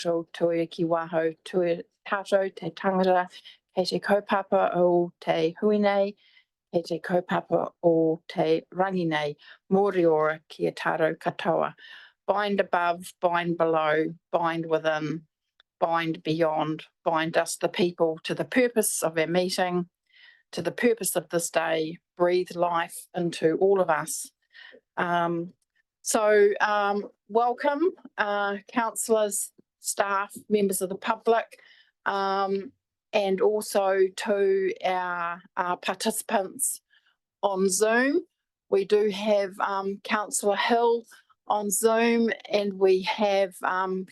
tātou tui ki waho tui tātou te tangata kei te kaupapa o te huinei, kei te kaupapa o te rangi nei, mōri ora ki a tātou katoa. Bind above, bind below, bind within, bind beyond, bind us the people to the purpose of our meeting, to the purpose of this day, breathe life into all of us. Welcome, councillors, staff, members of the public, and also to our participants on Zoom. We do have Councillor Hill on Zoom, and we have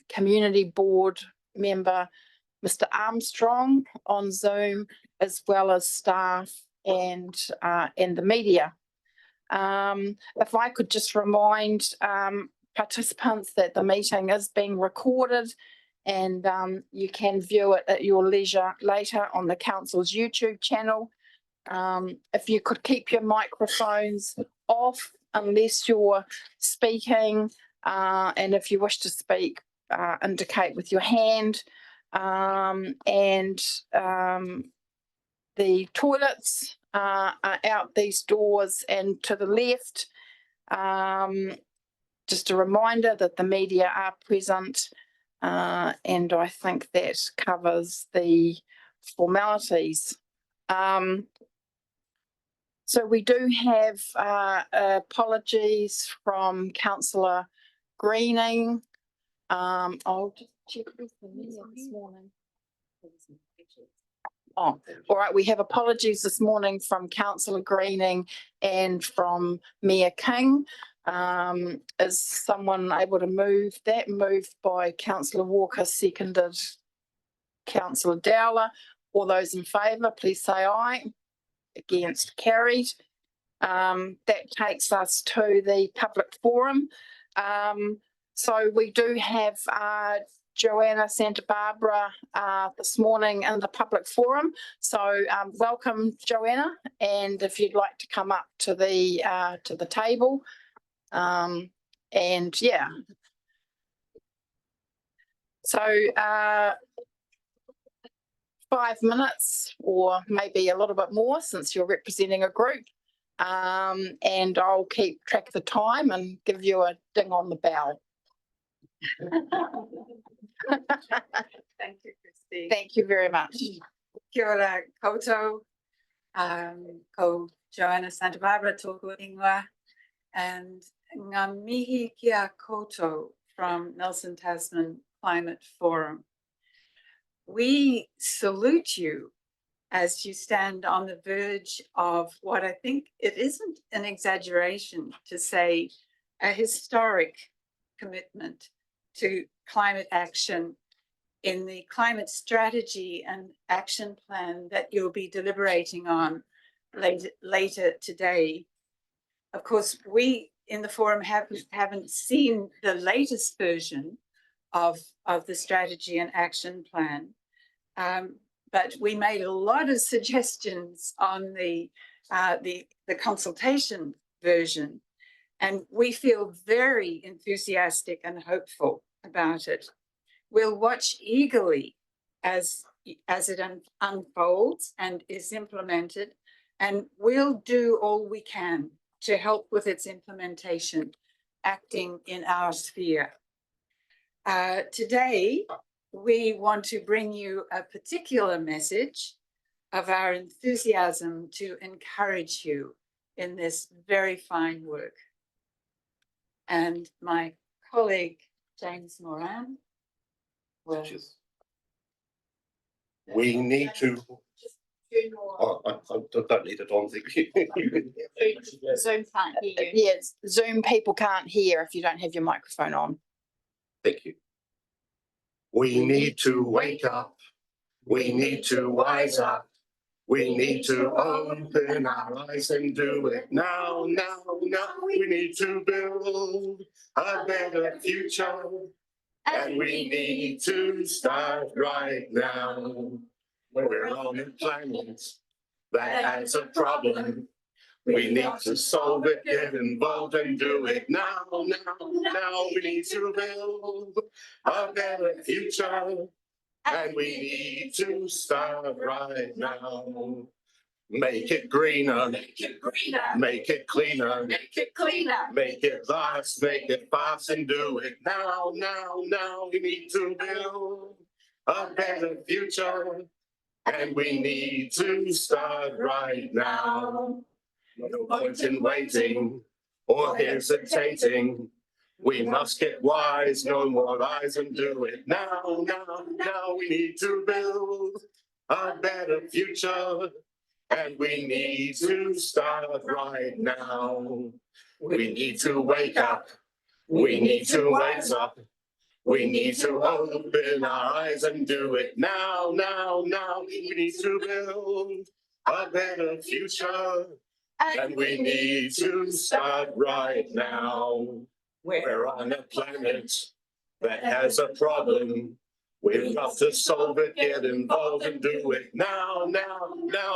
Community Board member Mr. Armstrong on Zoom, as well as staff and the media. If I could just remind participants that the meeting is being recorded, and you can view it at your leisure later on the council's YouTube channel. If you could keep your microphones off unless you're speaking, and if you wish to speak, indicate with your hand. The toilets are out these doors and to the left. Just a reminder that the media are present, and I think that covers the formalities. So we do have apologies from Councillor Greening. I'll just check with the media this morning. Oh, all right. We have apologies this morning from Councillor Greening and from Mayor King. Is someone able to move that? Moved by Councillor Walker, seconded Councillor Dowler. All those in favour, please say aye. Against, carried. That takes us to the public forum. So we do have Joanna Santa Barbara this morning in the public forum. So welcome, Joanna, and if you'd like to come up to the table, and yeah. So 5 minutes, or maybe a little bit more, since you're representing a group, and I'll keep track of the time and give you a ding on the bell. Thank you, Christy. Thank you very much. Kia ora koutou, ko Joanna Santa Barbara tōku ingoa, and ngā mihi kia koutou from Nelson Tasman Climate Forum. We salute you as you stand on the verge of what I think it isn't an exaggeration to say a historic commitment to climate action in the climate strategy and action plan that you'll be deliberating on later today. Of course, we in the forum haven't seen the latest version of the strategy and action plan, but we made a lot of suggestions on the consultation version, and we feel very enthusiastic and hopeful about it. We'll watch eagerly as it unfolds and is implemented, and we'll do all we can to help with its implementation, acting in our sphere. Today, we want to bring you a particular message of our enthusiasm to encourage you in this very fine work. And my colleague, James Moran, will... We need to... Oh, I don't need it on. Zoom can't hear you. Yes, Zoom people can't hear if you don't have your microphone on. Thank you. We need to wake up. We need to wise up. We need to open our eyes and do it now, now, now. We need to build a better future, and we need to start right now. We're on a planet that has a problem. We need to solve it, get involved and do it now. We need to build a better future. And we need to start right now. Make it greener, Make it greener. make it cleaner, Make it cleaner. make it last, make it fast and do it now. We need to build a better future. And we need to start right now. No point in waiting or hesitating. We must get wise, no more lies and do it now. We need to build a better future. And we need to start right now. We need to wake up. We need to wise up. We need to open our eyes and do it now. We need to build a better future. And we need to start right now. We're on a planet that has a problem. We've got to solve it, get involved and do it now.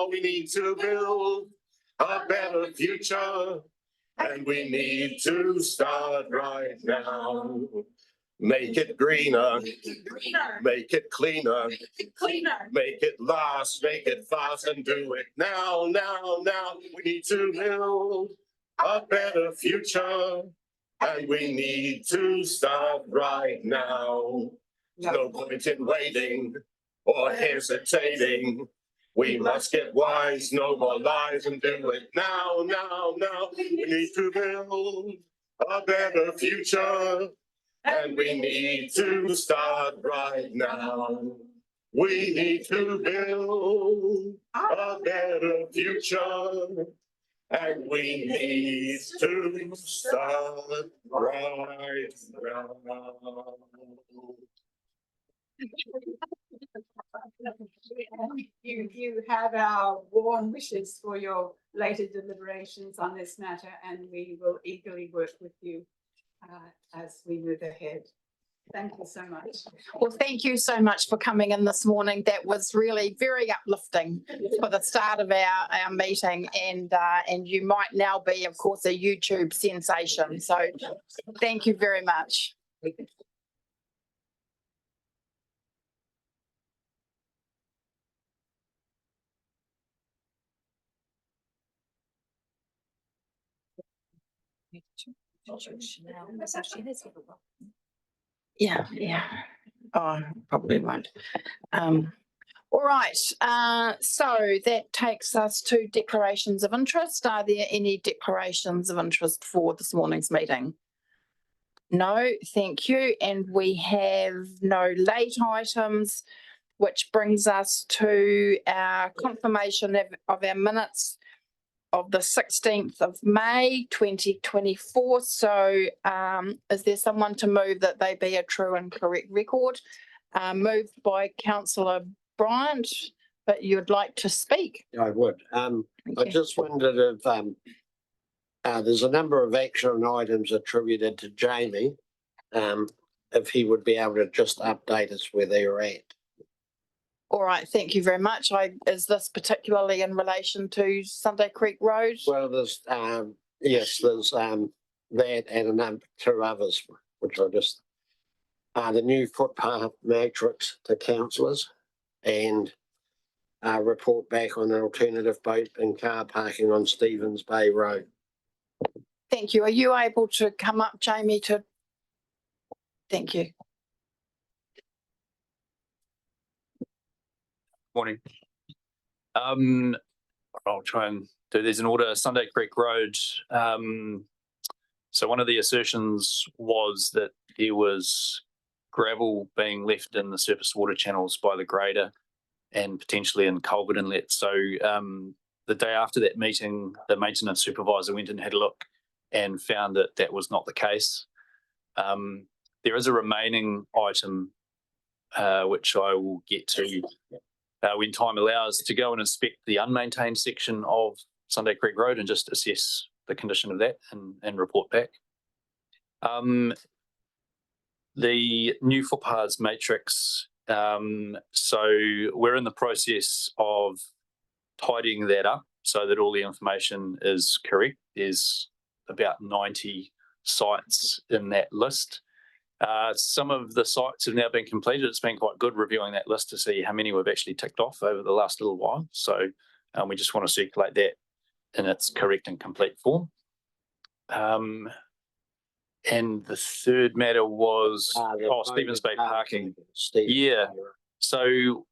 We need to build a better future. And we need to start right now. Make it greener, Make it greener. make it cleaner, Make it cleaner. make it last, make it fast and do it now. We need to build a better future. And we need to start right now. No point in waiting or hesitating. We must get wise, no more lies and do it now. We need to build a better future. And we need to start right now. We need to build a better future. And we need to start right now. You have our warm wishes for your later deliberations on this matter, and we will eagerly work with you as we move ahead. Thank you so much. Well, thank you so much for coming in this morning. That was really very uplifting for the start of our meeting, and you might now be, of course, a YouTube sensation. So thank you very much. Yeah. Oh, probably won't. All right, so that takes us to declarations of interest. Are there any declarations of interest for this morning's meeting? No, thank you. And we have no late items, which brings us to our confirmation of our minutes of the 16th of May 2024. So is there someone to move that they be a true and correct record? Moved by Councillor Bryant, but you'd like to speak. I would. I just wondered if there's a number of action items attributed to Jamie, if he would be able to just update us where they're at. All right, thank you very much. Is this particularly in relation to Sunday Creek Road? Well, there's yes, there's that and a number two others, which are just the new footpath matrix to councillors and report back on an alternative boat and car parking on Stevens Bay Road. Thank you. Are you able to come up, Jamie, to? Thank you. Morning. I'll try and do these in order. Sunday Creek Road. So one of the assertions was that there was gravel being left in the surface water channels by the grader and potentially in culvert inlet. So the day after that meeting, the maintenance supervisor went and had a look and found that that was not the case. There is a remaining item which I will get to when time allows, to go and inspect the unmaintained section of Sunday Creek Road and just assess the condition of that and report back. The new footpaths matrix, so we're in the process of tidying that up so that all the information is correct. There's about 90 sites in that list. Some of the sites have now been completed. It's been quite good reviewing that list to see how many we've actually ticked off over the last little while. So we just want to circulate that in its correct and complete form. And the third matter was Stevens Bay parking. Yeah. So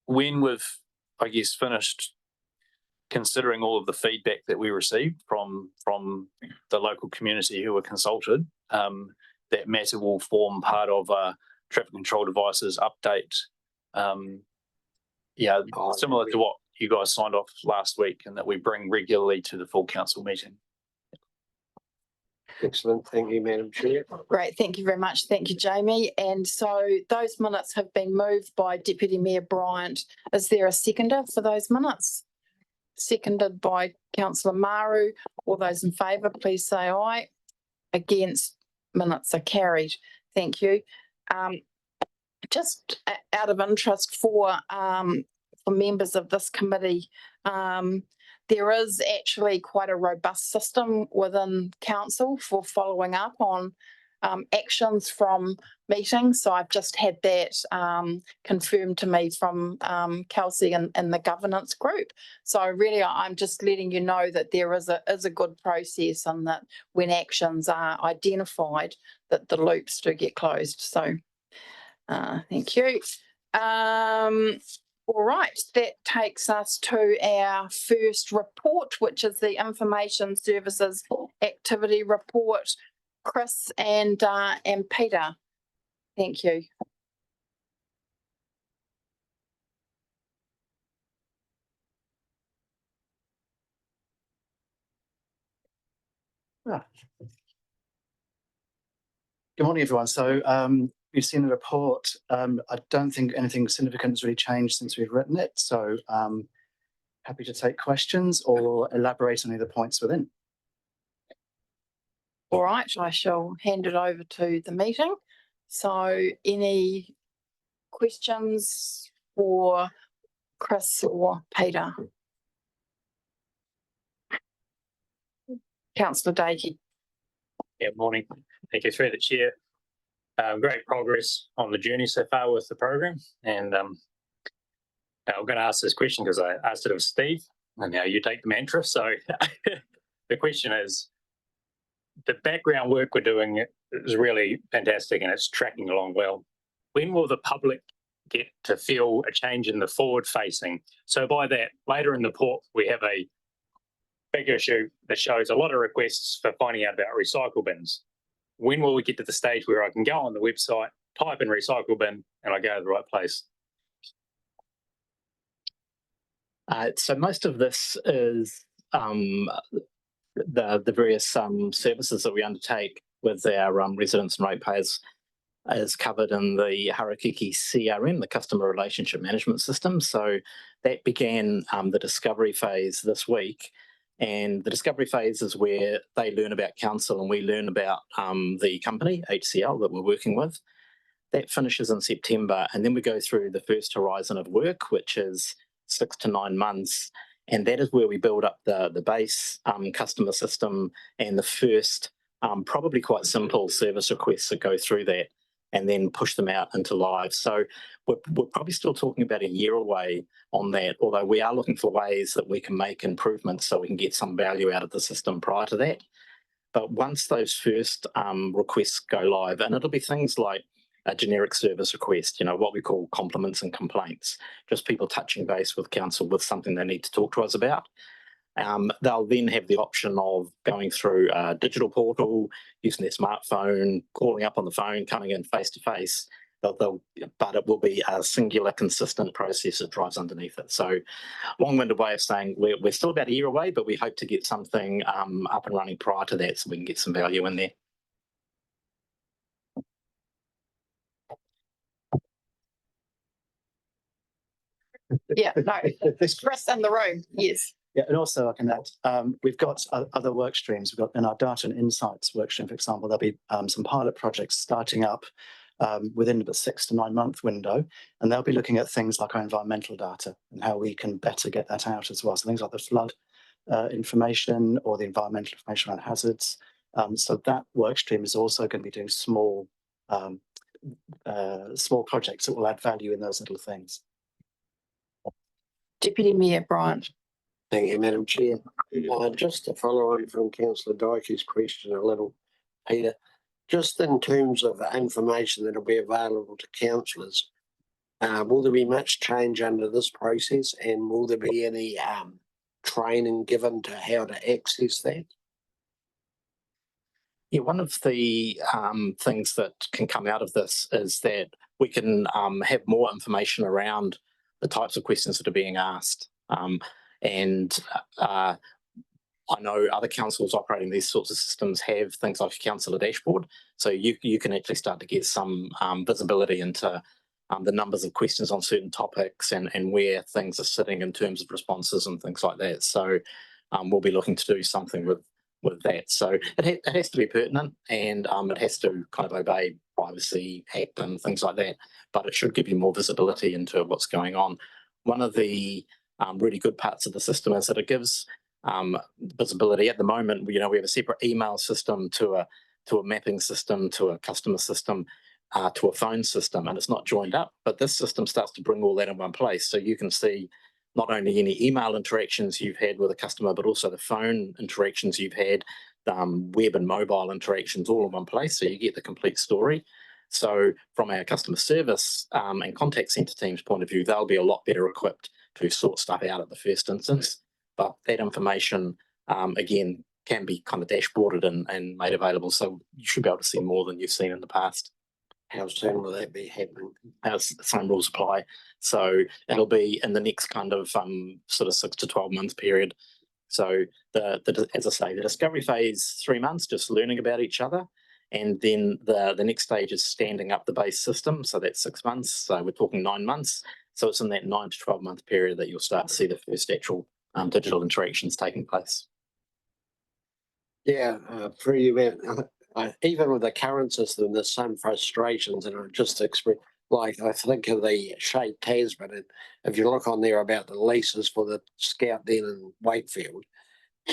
when we've, I guess, finished considering all of the feedback that we received from the local community who were consulted, that matter will form part of a traffic control devices update. Similar to what you guys signed off last week, and that we bring regularly to the full council meeting. Excellent. Thank you, Madam Chair. Great, thank you very much. Thank you, Jamie. And so those minutes have been moved by Deputy Mayor Bryant. Is there a seconder for those minutes? Seconded by Councillor Maru. All those in favour, please say aye. Against, minutes are carried. Thank you. Just out of interest for members of this committee, there is actually quite a robust system within council for following up on actions from meetings. So I've just had that confirmed to me from Kelsey and the governance group. So really, I'm just letting you know that there is a good process, and that when actions are identified, that the loops do get closed. So thank you. All right, that takes us to our first report, which is the Information Services Activity Report. Chris and Peter, thank you. Good morning, everyone. So you've seen the report. I don't think anything significant has really changed since we've written it. So happy to take questions or elaborate on any of the points within. All right, I shall hand it over to the meeting. So any questions for Chris or Peter? Councillor Dakey. Yeah, morning. Thank you through the chair. Great progress on the journey so far with the program. And I'm going to ask this question because I asked it of Steve, and now you take the mantra. So the question is, the background work we're doing is really fantastic and it's tracking along well. When will the public get to feel a change in the forward facing? So by that, later in the report, we have a big issue that shows a lot of requests for finding out about recycle bins. When will we get to the stage where I can go on the website, type in recycle bin, and I go to the right place? So most of this is the various services that we undertake with our residents and ratepayers is covered in the Harakiki CRM, the Customer Relationship Management System. So that began the discovery phase this week. And the discovery phase is where they learn about council and we learn about the company, HCL, that we're working with. That finishes in September. And then we go through the first horizon of work, which is 6 to 9 months. And that is where we build up the base customer system and the first probably quite simple service requests that go through that, and then push them out into live. So we're probably still talking about a year away on that, although we are looking for ways that we can make improvements so we can get some value out of the system prior to that. But once those first requests go live, and it'll be things like a generic service request, what we call compliments and complaints, just people touching base with council with something they need to talk to us about. They'll then have the option of going through a digital portal, using their smartphone, calling up on the phone, coming in face to face. But it will be a singular, consistent process that drives underneath it. So, long-winded way of saying we're still about a year away, but we hope to get something up and running prior to that so we can get some value in there. Yeah, no, Chris in the room, yes. Yeah, and also I can add, we've got other work streams. We've got in our data and insights work stream, for example, there'll be some pilot projects starting up within the 6 to 9 month window, and they'll be looking at things like our environmental data and how we can better get that out as well. So things like the flood information or the environmental information around hazards. So that work stream is also going to be doing small projects that will add value in those little things. Deputy Mayor Bryant. Thank you, Madam Chair. Just to follow on from Councillor Dykey's question a little, Peter, just in terms of the information that will be available to councillors, will there be much change under this process, and will there be any training given to how to access that? Yeah, one of the things that can come out of this is that we can have more information around the types of questions that are being asked. I know other councils operating these sorts of systems have things like a councillor dashboard, so you can actually start to get some visibility into the numbers of questions on certain topics and where things are sitting in terms of responses and things like that. So we'll be looking to do something with that. So it has to be pertinent, and it has to kind of obey Privacy Act and things like that, but it should give you more visibility into what's going on. One of the really good parts of the system is that it gives visibility. At the moment, we have a separate email system to a mapping system, to a customer system, to a phone system, and it's not joined up, but this system starts to bring all that in one place. So you can see not only any email interactions you've had with a customer, but also the phone interactions you've had, web and mobile interactions all in one place. So you get the complete story. So from our customer service and contact centre team's point of view, they'll be a lot better equipped to sort stuff out at the first instance. But that information, again, can be kind of dashboarded and made available. So you should be able to see more than you've seen in the past. How soon will that be happening? The same rules apply. So it'll be in the next kind of sort of 6 to 12 month period. So as I say, the discovery phase, 3 months, just learning about each other. And then the next stage is standing up the base system. So that's 6 months. So we're talking 9 months. So it's in that 9 to 12 month period that you'll start to see the first actual digital interactions taking place. Yeah, for you, even with the current system, there's some frustrations, and I just express, like, I think of the Shade Tasman, and if you look on there about the leases for the Scout Den in Wakefield,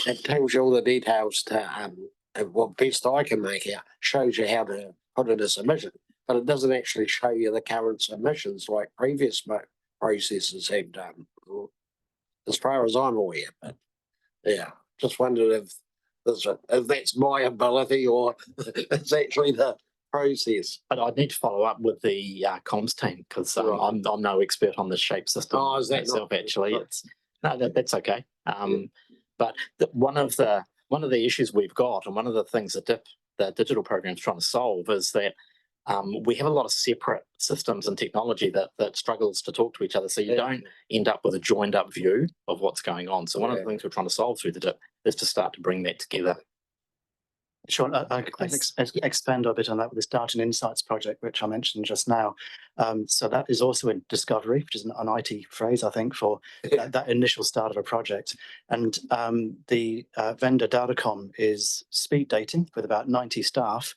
it tells you all the details to, what best I can make out, shows you how to put in a submission, but it doesn't actually show you the current submissions like previous processes have done, as far as I'm aware. But yeah, just wondered if that's my ability or it's actually the process. But I'd need to follow up with the comms team, because Right. I'm no expert on the shape system. Oh, is that myself, not- actually? right. That's okay. But one of the issues we've got, and one of the things that the digital program is trying to solve, is that we have a lot of separate systems and technology that struggles to talk to each other. So you don't end up with a joined up view of what's going on. So one of the things we're trying to solve through the DIP is to start to bring that together. Sean, I can expand a bit on that with this Data and Insights project, which I mentioned just now. So that is also in discovery, which is an IT phrase, I think, for that initial start of a project. And the vendor Datacom is speed dating with about 90 staff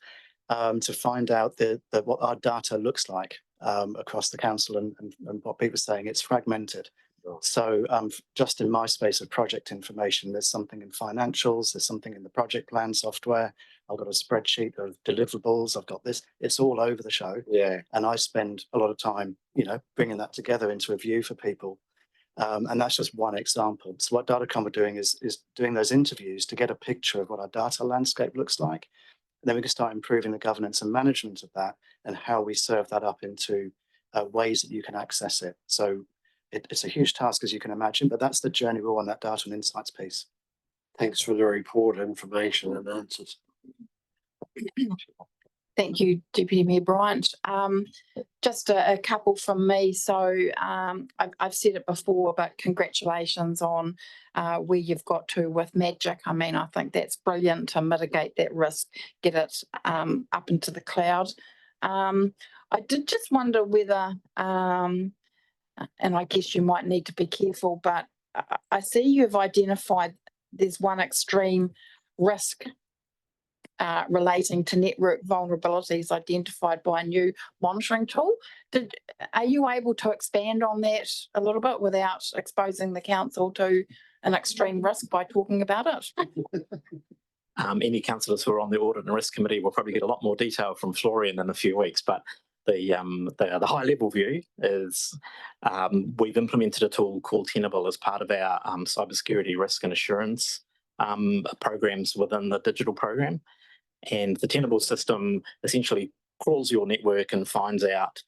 to find out what our data looks like across the council, and what people are saying, it's fragmented. So just in my space of project information, there's something in financials, there's something in the project plan software. I've got a spreadsheet of deliverables. I've got this. It's all over the show. Yeah. And I spend a lot of time, bringing that together into a view for people. And that's just one example. So what Datacom are doing is doing those interviews to get a picture of what our data landscape looks like. And then we can start improving the governance and management of that, and how we serve that up into ways that you can access it. So it's a huge task, as you can imagine, but that's the journey we're on, that Data and Insights piece. Thanks for the report, information and answers. Thank you, Deputy Mayor Bryant. Just a couple from me. So I've said it before, but congratulations on where you've got to with Magic. I mean, I think that's brilliant to mitigate that risk, get it up into the cloud. I did just wonder whether, and I guess you might need to be careful, but I see you've identified there's one extreme risk relating to network vulnerabilities identified by a new monitoring tool. Are you able to expand on that a little bit without exposing the council to an extreme risk by talking about it? Any councillors who are on the Audit and Risk Committee will probably get a lot more detail from Florian in a few weeks, but the high level view is we've implemented a tool called Tenable as part of our cybersecurity risk and assurance programs within the digital program. And the Tenable system essentially crawls your network and finds out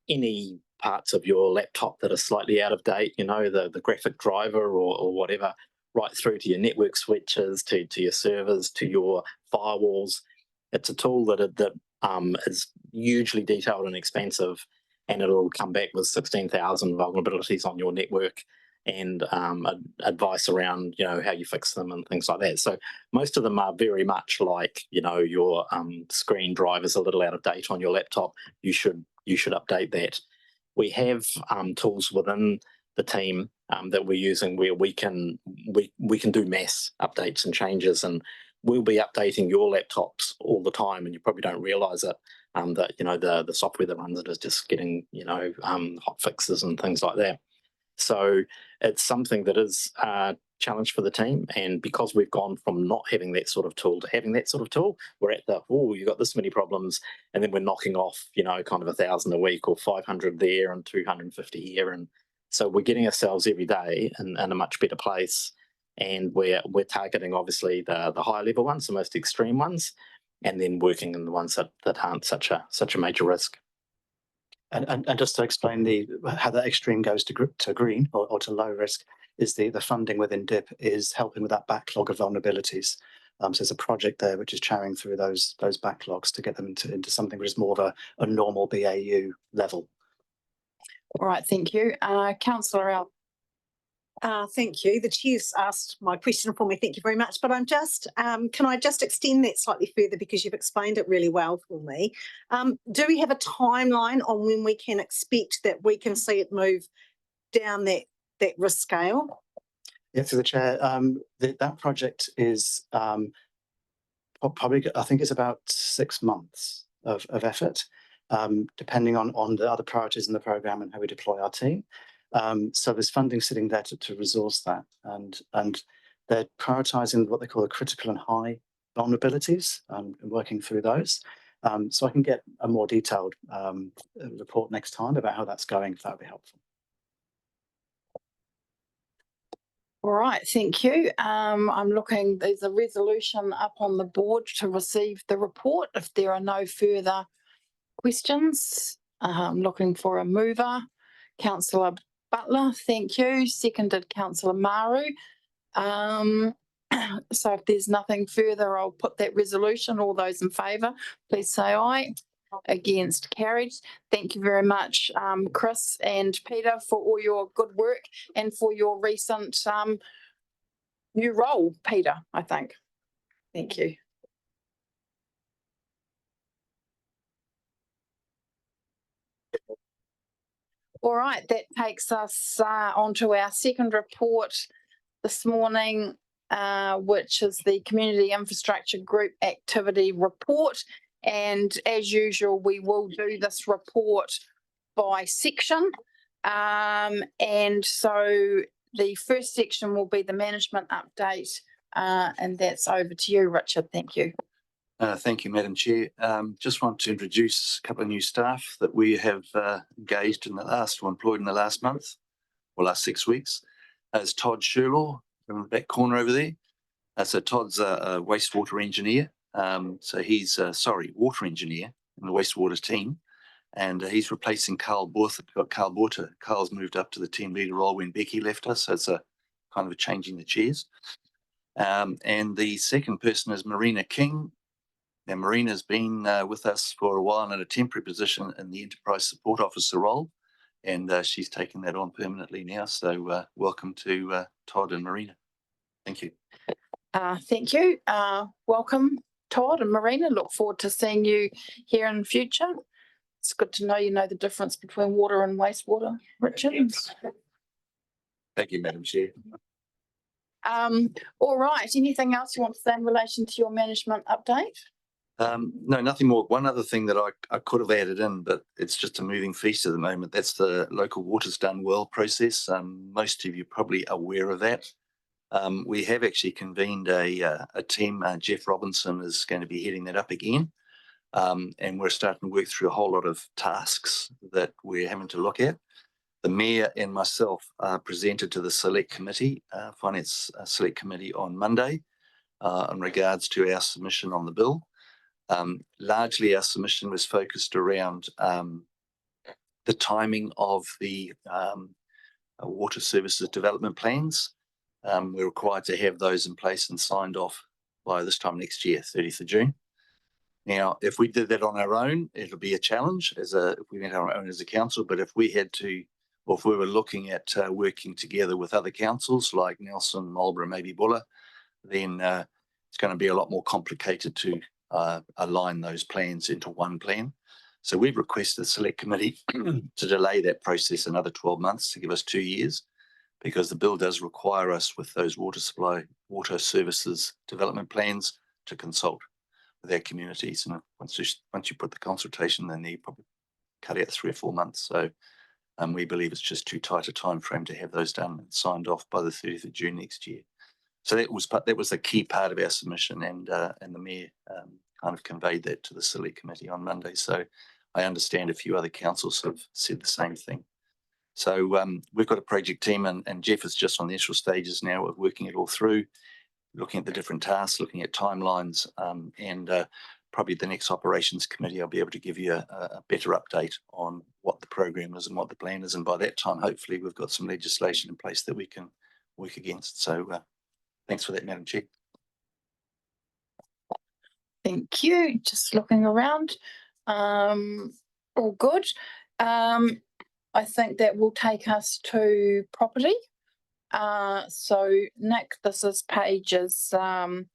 any parts of your laptop that are slightly out of date, you know, the graphic driver or whatever, right through to your network switches, to your servers, to your firewalls. It's a tool that is hugely detailed and expansive, and it'll come back with 16,000 vulnerabilities on your network and advice around, you know, how you fix them and things like that. So most of them are very much like, you know, your screen drive is a little out of date on your laptop. You should update that. We have tools within the team that we're using where we can do mass updates and changes, and we'll be updating your laptops all the time, and you probably don't realize it. That, you know, the software that runs it is just getting, you know, hot fixes and things like that. So it's something that is a challenge for the team, and because we've gone from not having that sort of tool to having that sort of tool, we're at the, oh, you've got this many problems, and then we're knocking off, you know, kind of 1,000 a week or 500 there and 250 here, and so we're getting ourselves every day in a much better place, and we're targeting obviously the higher level ones, the most extreme ones, and then working in the ones that aren't such a major risk. And just to explain how that extreme goes to green or to low risk is the funding within DIP is helping with that backlog of vulnerabilities. So there's a project there which is chowing through those backlogs to get them into something which is more of a normal BAU level. All right, thank you. Councillor Al. Thank you. The Chair's asked my question for me. Thank you very much. But I'm just, can I just extend that slightly further because you've explained it really well for me. Do we have a timeline on when we can expect that we can see it move down that risk scale? Yeah, through the Chair, that project is probably, I think it's about 6 months of effort, depending on the other priorities in the programme and how we deploy our team. So there's funding sitting there to resource that, and they're prioritising what they call the critical and high vulnerabilities and working through those. So I can get a more detailed report next time about how that's going, if that would be helpful. All right, thank you. I'm looking, there's a resolution up on the board to receive the report. If there are no further questions, I'm looking for a mover. Councillor Butler, thank you. Seconded Councillor Maru. So if there's nothing further, I'll put that resolution. All those in favour, please say aye. Against, carried. Thank you very much, Chris and Peter, for all your good work and for your recent new role, Peter, I think. Thank you. All right, that takes us on to our second report this morning, which is the Community Infrastructure Group Activity Report. And as usual, we will do this report by section. And so the first section will be the management update, and that's over to you, Richard. Thank you. Thank you, Madam Chair. Just want to introduce a couple of new staff that we have engaged in the last, or employed in the last month, or last 6 weeks. As Todd Sherlaw from the back corner over there. So Todd's a wastewater engineer. So he's, water engineer in the wastewater team. And he's replacing Carl Borta. Carl's moved up to the team leader role when Becky left us. So it's a kind of a changing the chairs. And the second person is Marina King. Now, Marina's been with us for a while in a temporary position in the Enterprise Support Officer role, and she's taken that on permanently now. So welcome to Todd and Marina. Thank you. Thank you. Welcome, Todd and Marina. Look forward to seeing you here in the future. It's good to know you know the difference between water and wastewater, Richard. Thank you, Madam Chair. All right. Anything else you want to say in relation to your management update? No, nothing more. One other thing that I could have added in, but it's just a moving feast at the moment. That's the local waters done well process. Most of you are probably aware of that. We have actually convened a team. Jeff Robinson is going to be heading that up again. And we're starting to work through a whole lot of tasks that we're having to look at. The mayor and myself presented to the select committee, finance select committee on Monday in regards to our submission on the bill. Largely our submission was focused around the timing of the water services development plans. We're required to have those in place and signed off by this time next year, 30th of June. Now, if we did that on our own, it'll be a challenge if we went on our own as a council, but if we had to, or if we were looking at working together with other councils like Nelson, Marlborough, maybe Buller, then it's going to be a lot more complicated to align those plans into one plan. So we've requested the select committee to delay that process another 12 months to give us 2 years, because the bill does require us with those water services development plans to consult with our communities. And once you put the consultation, then you probably cut out 3 or 4 months. So we believe it's just too tight a time frame to have those done and signed off by the 30th of June next year. So that was a key part of our submission, and the mayor kind of conveyed that to the select committee on Monday. So I understand a few other councils have said the same thing. So we've got a project team, and Jeff is just on the initial stages now of working it all through, looking at the different tasks, looking at timelines, and probably the next operations committee, I'll be able to give you a better update on what the program is and what the plan is. And by that time, hopefully we've got some legislation in place that we can work against. So thanks for that, Madam Chair. Thank you. Just looking around. All good. I think that will take us to property. So Nick, this is pages 11,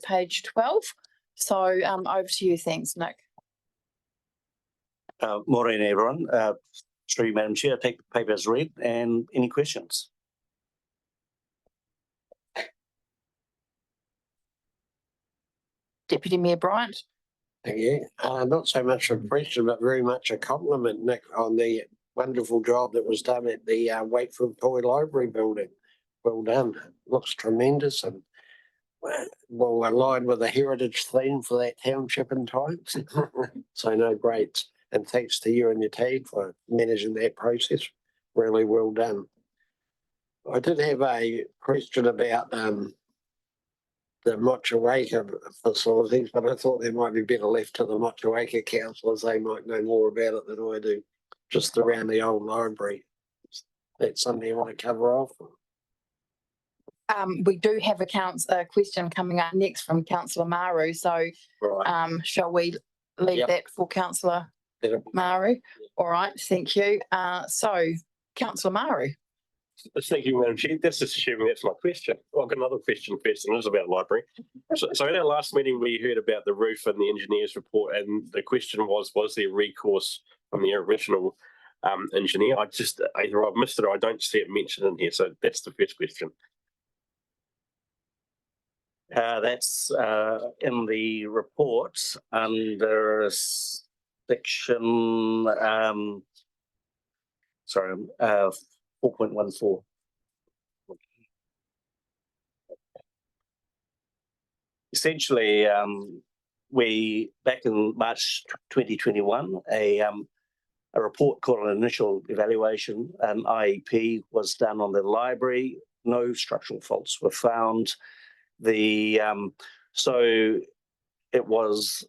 page 12. So over to you. Thanks, Nick. Morning, everyone. Through you, Madam Chair, I take the paper as read, and any questions? Deputy Mayor Bryant. Thank you. Not so much a question, but very much a compliment, Nick, on the wonderful job that was done at the Wakefield Toy Library building. Well done. Looks tremendous and well aligned with the heritage theme for that township in times. So no, great. And thanks to you and your team for managing that process. Really well done. I did have a question about the Motueka facilities, but I thought they might be better left to the Motueka councillors. They might know more about it than I do, just around the old library. That's something you want to cover off? We do have a question coming up next from Councillor Maru. So Right. shall we leave that for Councillor Maru? All right, thank you. So Councillor Maru. Thank you, Madam Chair. That's just assuming that's my question. I've got another question first, and it is about library. So in our last meeting, we heard about the roof and the engineer's report, and the question was there recourse from the original engineer? Either I've missed it or I don't see it mentioned in here. So that's the first question. That's in the report under section 4.14. Essentially, we back in March 2021, a report called an initial evaluation, an IEP was done on the library. No structural faults were found. So it was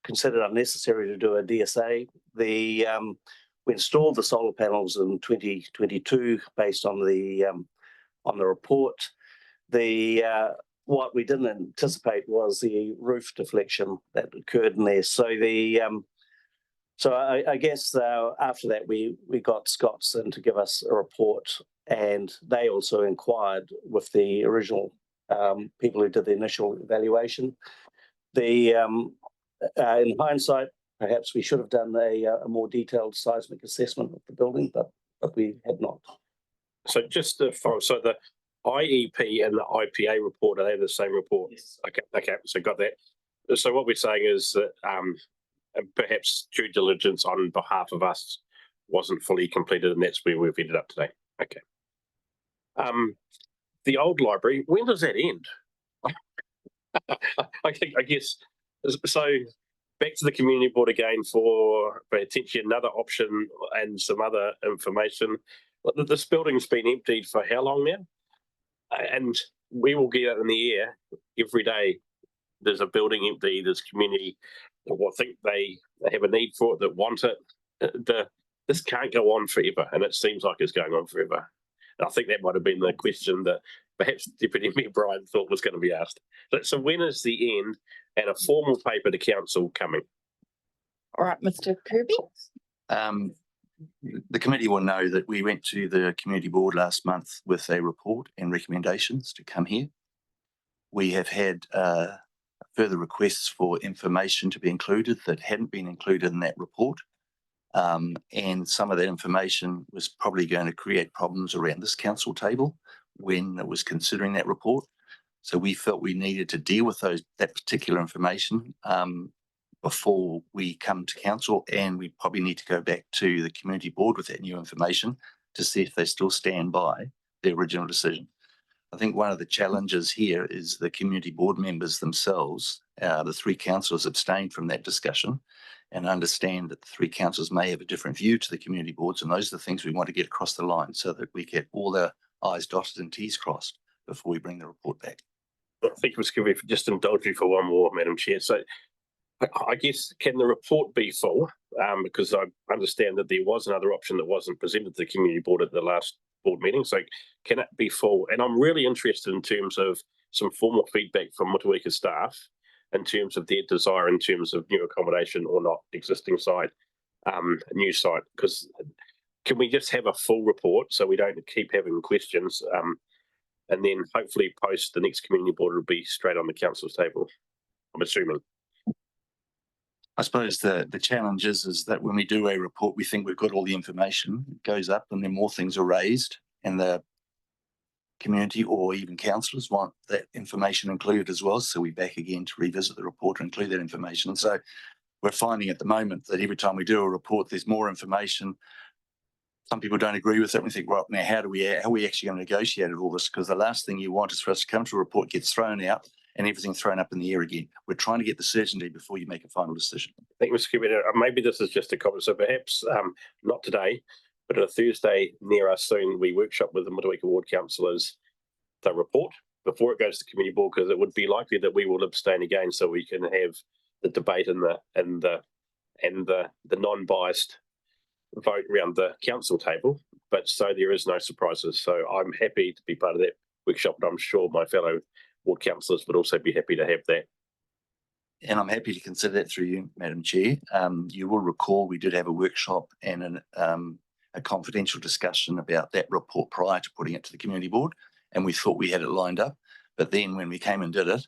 considered unnecessary to do a DSA. We installed the solar panels in 2022 based on the report. What we didn't anticipate was the roof deflection that occurred in there. So I guess after that we got Scots in to give us a report, and they also inquired with the original people who did the initial evaluation. In hindsight, perhaps we should have done a more detailed seismic assessment of the building, but we had not. So just to follow, so the IEP and the IPA report, are they the same report? Yes. Okay, so got that. So what we're saying is that perhaps due diligence on behalf of us wasn't fully completed, and that's where we've ended up today. Okay. The old library, when does that end? I guess so. Back to the community board again for potentially another option and some other information. This building's been emptied for how long now? And we will get it in the air every day. There's a building empty, there's community that think they have a need for it, that want it. This can't go on forever, and it seems like it's going on forever. And I think that might have been the question that perhaps Deputy Mayor Brian thought was going to be asked. So when is the end and a formal paper to council coming? All right, Mr. Kirby. The committee will know that we went to the community board last month with a report and recommendations to come here. We have had further requests for information to be included that hadn't been included in that report. And some of that information was probably going to create problems around this council table when it was considering that report. So we felt we needed to deal with that particular information before we come to council, and we probably need to go back to the community board with that new information to see if they still stand by their original decision. I think one of the challenges here is the community board members themselves. The three councillors abstained from that discussion, and understand that the three councillors may have a different view to the community boards, and those are the things we want to get across the line so that we get all the I's dotted and T's crossed before we bring the report back. I think it was going to be just indulge you for one more, Madam Chair. So I guess, can the report be full? Because I understand that there was another option that wasn't presented to the community board at the last board meeting. So can it be full? And I'm really interested in terms of some formal feedback from Motueka staff in terms of their desire in terms of new accommodation or not, existing site, new site. Because can we just have a full report so we don't keep having questions? And then hopefully post the next community board will be straight on the council's table, I'm assuming. I suppose the challenge is that when we do a report, we think we've got all the information. It goes up and then more things are raised, and the community or even councillors want that information included as well. So we're back again to revisit the report and include that information. So we're finding at the moment that every time we do a report, there's more information. Some people don't agree with it. We think, well, now how are we actually going to negotiate all this? Because the last thing you want is for us to come to a report, gets thrown out, and everything thrown up in the air again. We're trying to get the certainty before you make a final decision. Thank you, Mr. Cooper. Maybe this is just a comment. So perhaps not today, but on a Thursday near us soon, we workshop with the Motueka Ward councillors the report before it goes to the community board, because it would be likely that we will abstain again, so we can have the debate and the non-biased vote around the council table. But so there is no surprises. So I'm happy to be part of that workshop, and I'm sure my fellow ward councillors would also be happy to have that. And I'm happy to consider that through you, Madam Chair. You will recall we did have a workshop and a confidential discussion about that report prior to putting it to the community board, and we thought we had it lined up. But then when we came and did it,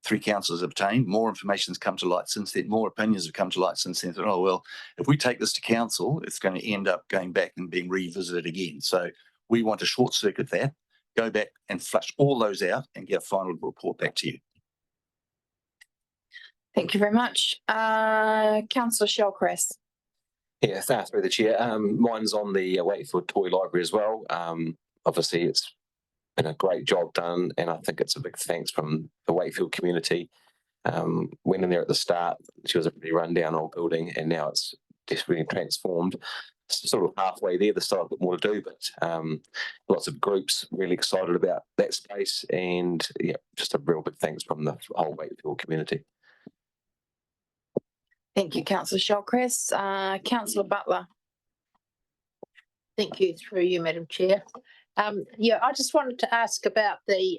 three councillors obtained, more information's come to light since then, more opinions have come to light since then. Oh, well, if we take this to council, it's going to end up going back and being revisited again. So we want to short circuit that, go back and flush all those out and get a final report back to you. Thank you very much. Councillor Shellcrest. Yeah, through the chair. Mine's on the Wakefield Toy Library as well. Obviously, it's been a great job done, and I think it's a big thanks from the Wakefield community. Went in there at the start. She was a pretty rundown old building, and now it's desperately transformed. Sort of halfway there. There's still a bit more to do, but lots of groups really excited about that space, and yeah, just a real big thanks from the whole Wakefield community. Thank you, Councillor Shellcrest. Councillor Butler. Thank you, through you, Madam Chair. Yeah, I just wanted to ask about the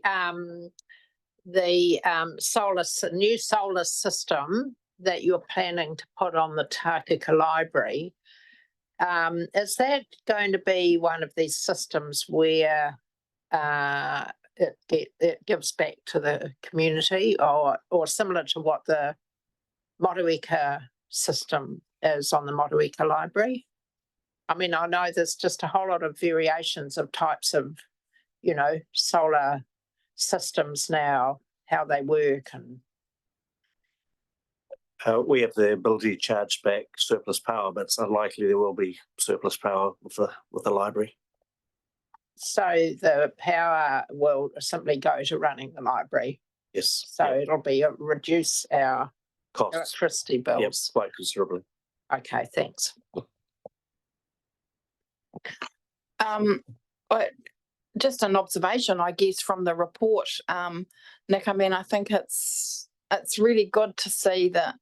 new solar system that you're planning to put on the Tākuka Library. Is that going to be one of these systems where it gives back to the community, or similar to what the Motueka system is on the Motueka Library? I mean, I know there's just a whole lot of variations of types of, solar systems now, how they work, and We have the ability to charge back surplus power, but it's unlikely there will be surplus power with the library. So the power will simply go to running the library. Yes. So Yep. it'll be reduce our Costs. electricity Yep, bills. quite considerably. Okay, thanks. But just an observation, I guess, from the report, Nick. I mean, I think it's really good to see that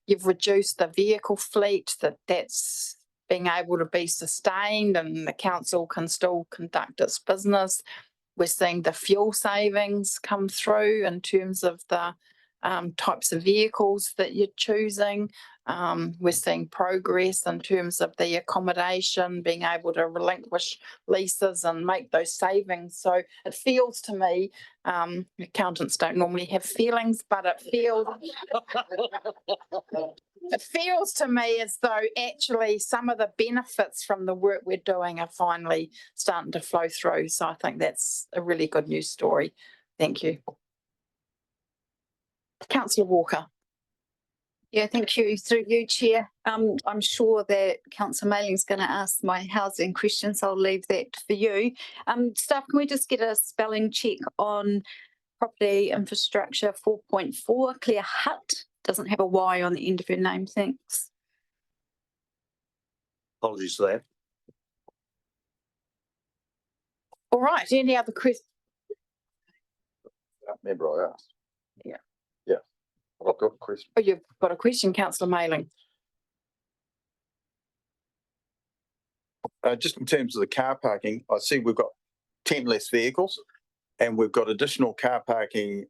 you've reduced the vehicle fleet, that's being able to be sustained, and the council can still conduct its business. We're seeing the fuel savings come through in terms of the types of vehicles that you're choosing. We're seeing progress in terms of the accommodation, being able to relinquish leases and make those savings. So it feels to me, accountants don't normally have feelings, but it feels to me as though actually some of the benefits from the work we're doing are finally starting to flow through. So I think that's a really good news story. Thank you. Councillor Walker. Yeah, thank you. Through you, Chair. I'm sure that Councillor Mayling's going to ask my housing questions. I'll leave that for you. Staff, can we just get a spelling check on property infrastructure 4.4? Claire Hutt doesn't have a Y on the end of her name. Thanks. Apologies for that. All right. Any other questions? Member, I asked. Yeah. Yeah. I've got a question. Oh, you've got a question, Councillor Mayling. Just in terms of the car parking, I see we've got 10 less vehicles and we've got additional car parking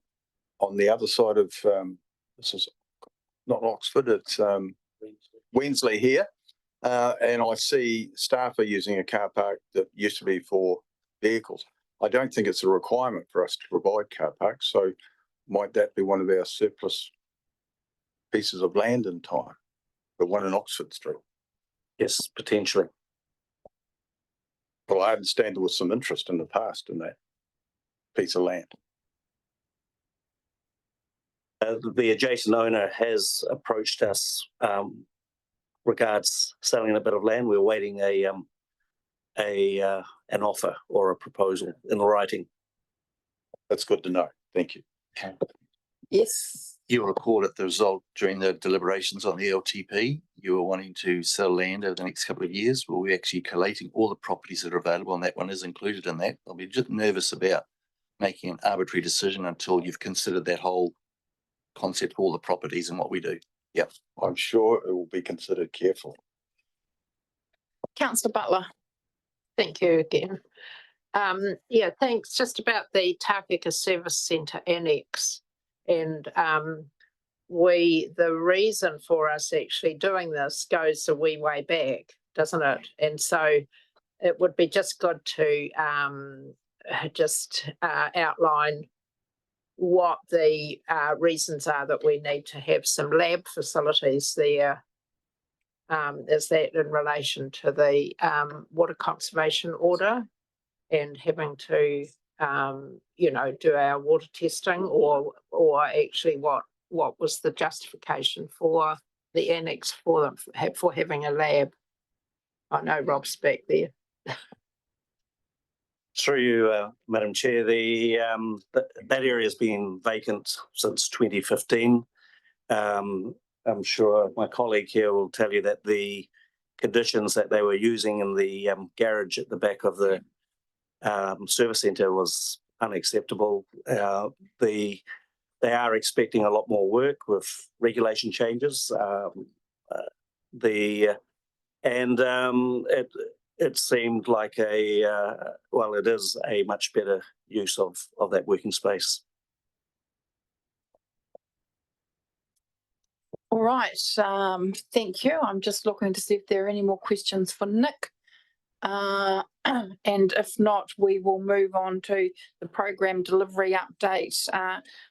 on the other side of, this is not Oxford, it's Wensley here. And I see staff are using a car park that used to be for vehicles. I don't think it's a requirement for us to provide car parks. So might that be one of our surplus pieces of land in time? The one in Oxford Street? Yes, potentially. Well, I understand there was some interest in the past in that piece of land. The adjacent owner has approached us regards selling a bit of land. We're waiting an offer or a proposal in writing. That's good to know. Thank you. Yes. You'll recall at the result during the deliberations on the LTP, you were wanting to sell land over the next couple of years. Well, we're actually collating all the properties that are available, and that one is included in that. I'll be just nervous about making an arbitrary decision until you've considered that whole concept, all the properties and what we do. Yeah, I'm sure it will be considered carefully. Councillor Butler. Thank you again. Yeah, thanks. Just about the Tākeka Service Centre Annex. And the reason for us actually doing this goes a wee way back, doesn't it? And so it would be just good to outline what the reasons are that we need to have some lab facilities there. Is that in relation to the water conservation order and having to do our water testing, or actually what was the justification for the annex for having a lab? I know Rob's back there. Through you, Madam Chair, that area has been vacant since 2015. I'm sure my colleague here will tell you that the conditions that they were using in the garage at the back of the service centre was unacceptable. They are expecting a lot more work with regulation changes. It seemed like it is a much better use of that working space. All right. Thank you. I'm just looking to see if there are any more questions for Nick. And if not, we will move on to the program delivery update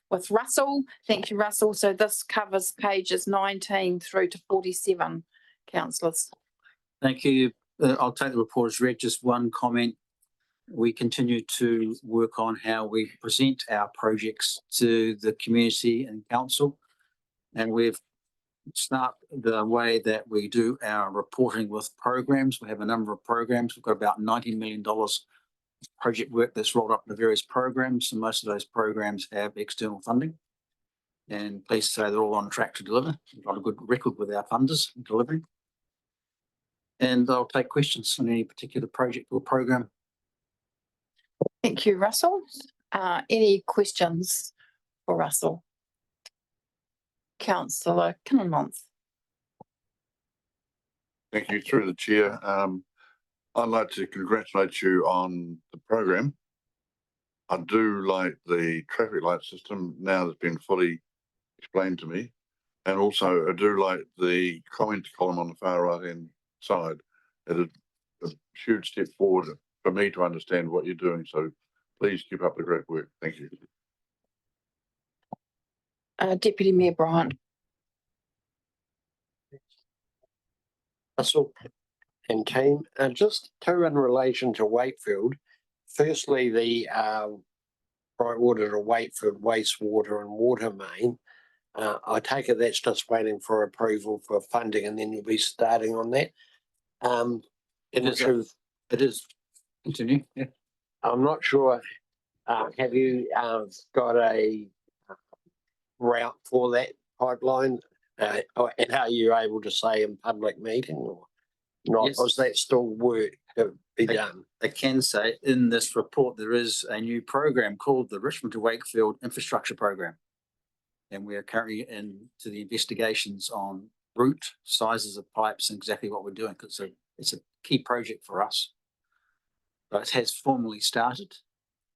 with Russell. Thank you, Russell. So this covers pages 19 through to 47, councillors. Thank you. I'll take the report as read. Just one comment. We continue to work on how we present our projects to the community and council. And we've start the way that we do our reporting with programs. We have a number of programs. We've got about $90 million project work that's rolled up into various programs, and most of those programs have external funding. And pleased to say they're all on track to deliver. We've got a good record with our funders in delivering. And I'll take questions on any particular project or program. Thank you, Russell. Any questions for Russell? Councillor Kinmonth. Thank you, through the chair. I'd like to congratulate you on the program. I do like the traffic light system now that's been fully explained to me. And also I do like the comment column on the far right hand side. It is a huge step forward for me to understand what you're doing. So please keep up the great work. Thank you. Deputy Mayor Bryant. Russell and team, just two in relation to Wakefield. Firstly, the Brightwater to Wakefield wastewater and water main. I take it that's just waiting for approval for funding, and then you'll be starting on that. It is. Continue. Yeah. I'm not sure. Have you got a route for that pipeline? And are you able to say in public meeting or not? Yes. Or is that still work to be done? I can say in this report, there is a new program called the Richmond to Wakefield Infrastructure Program. And we are currently into the investigations on route, sizes of pipes, and exactly what we're doing. Because it's a key project for us. But it has formally started,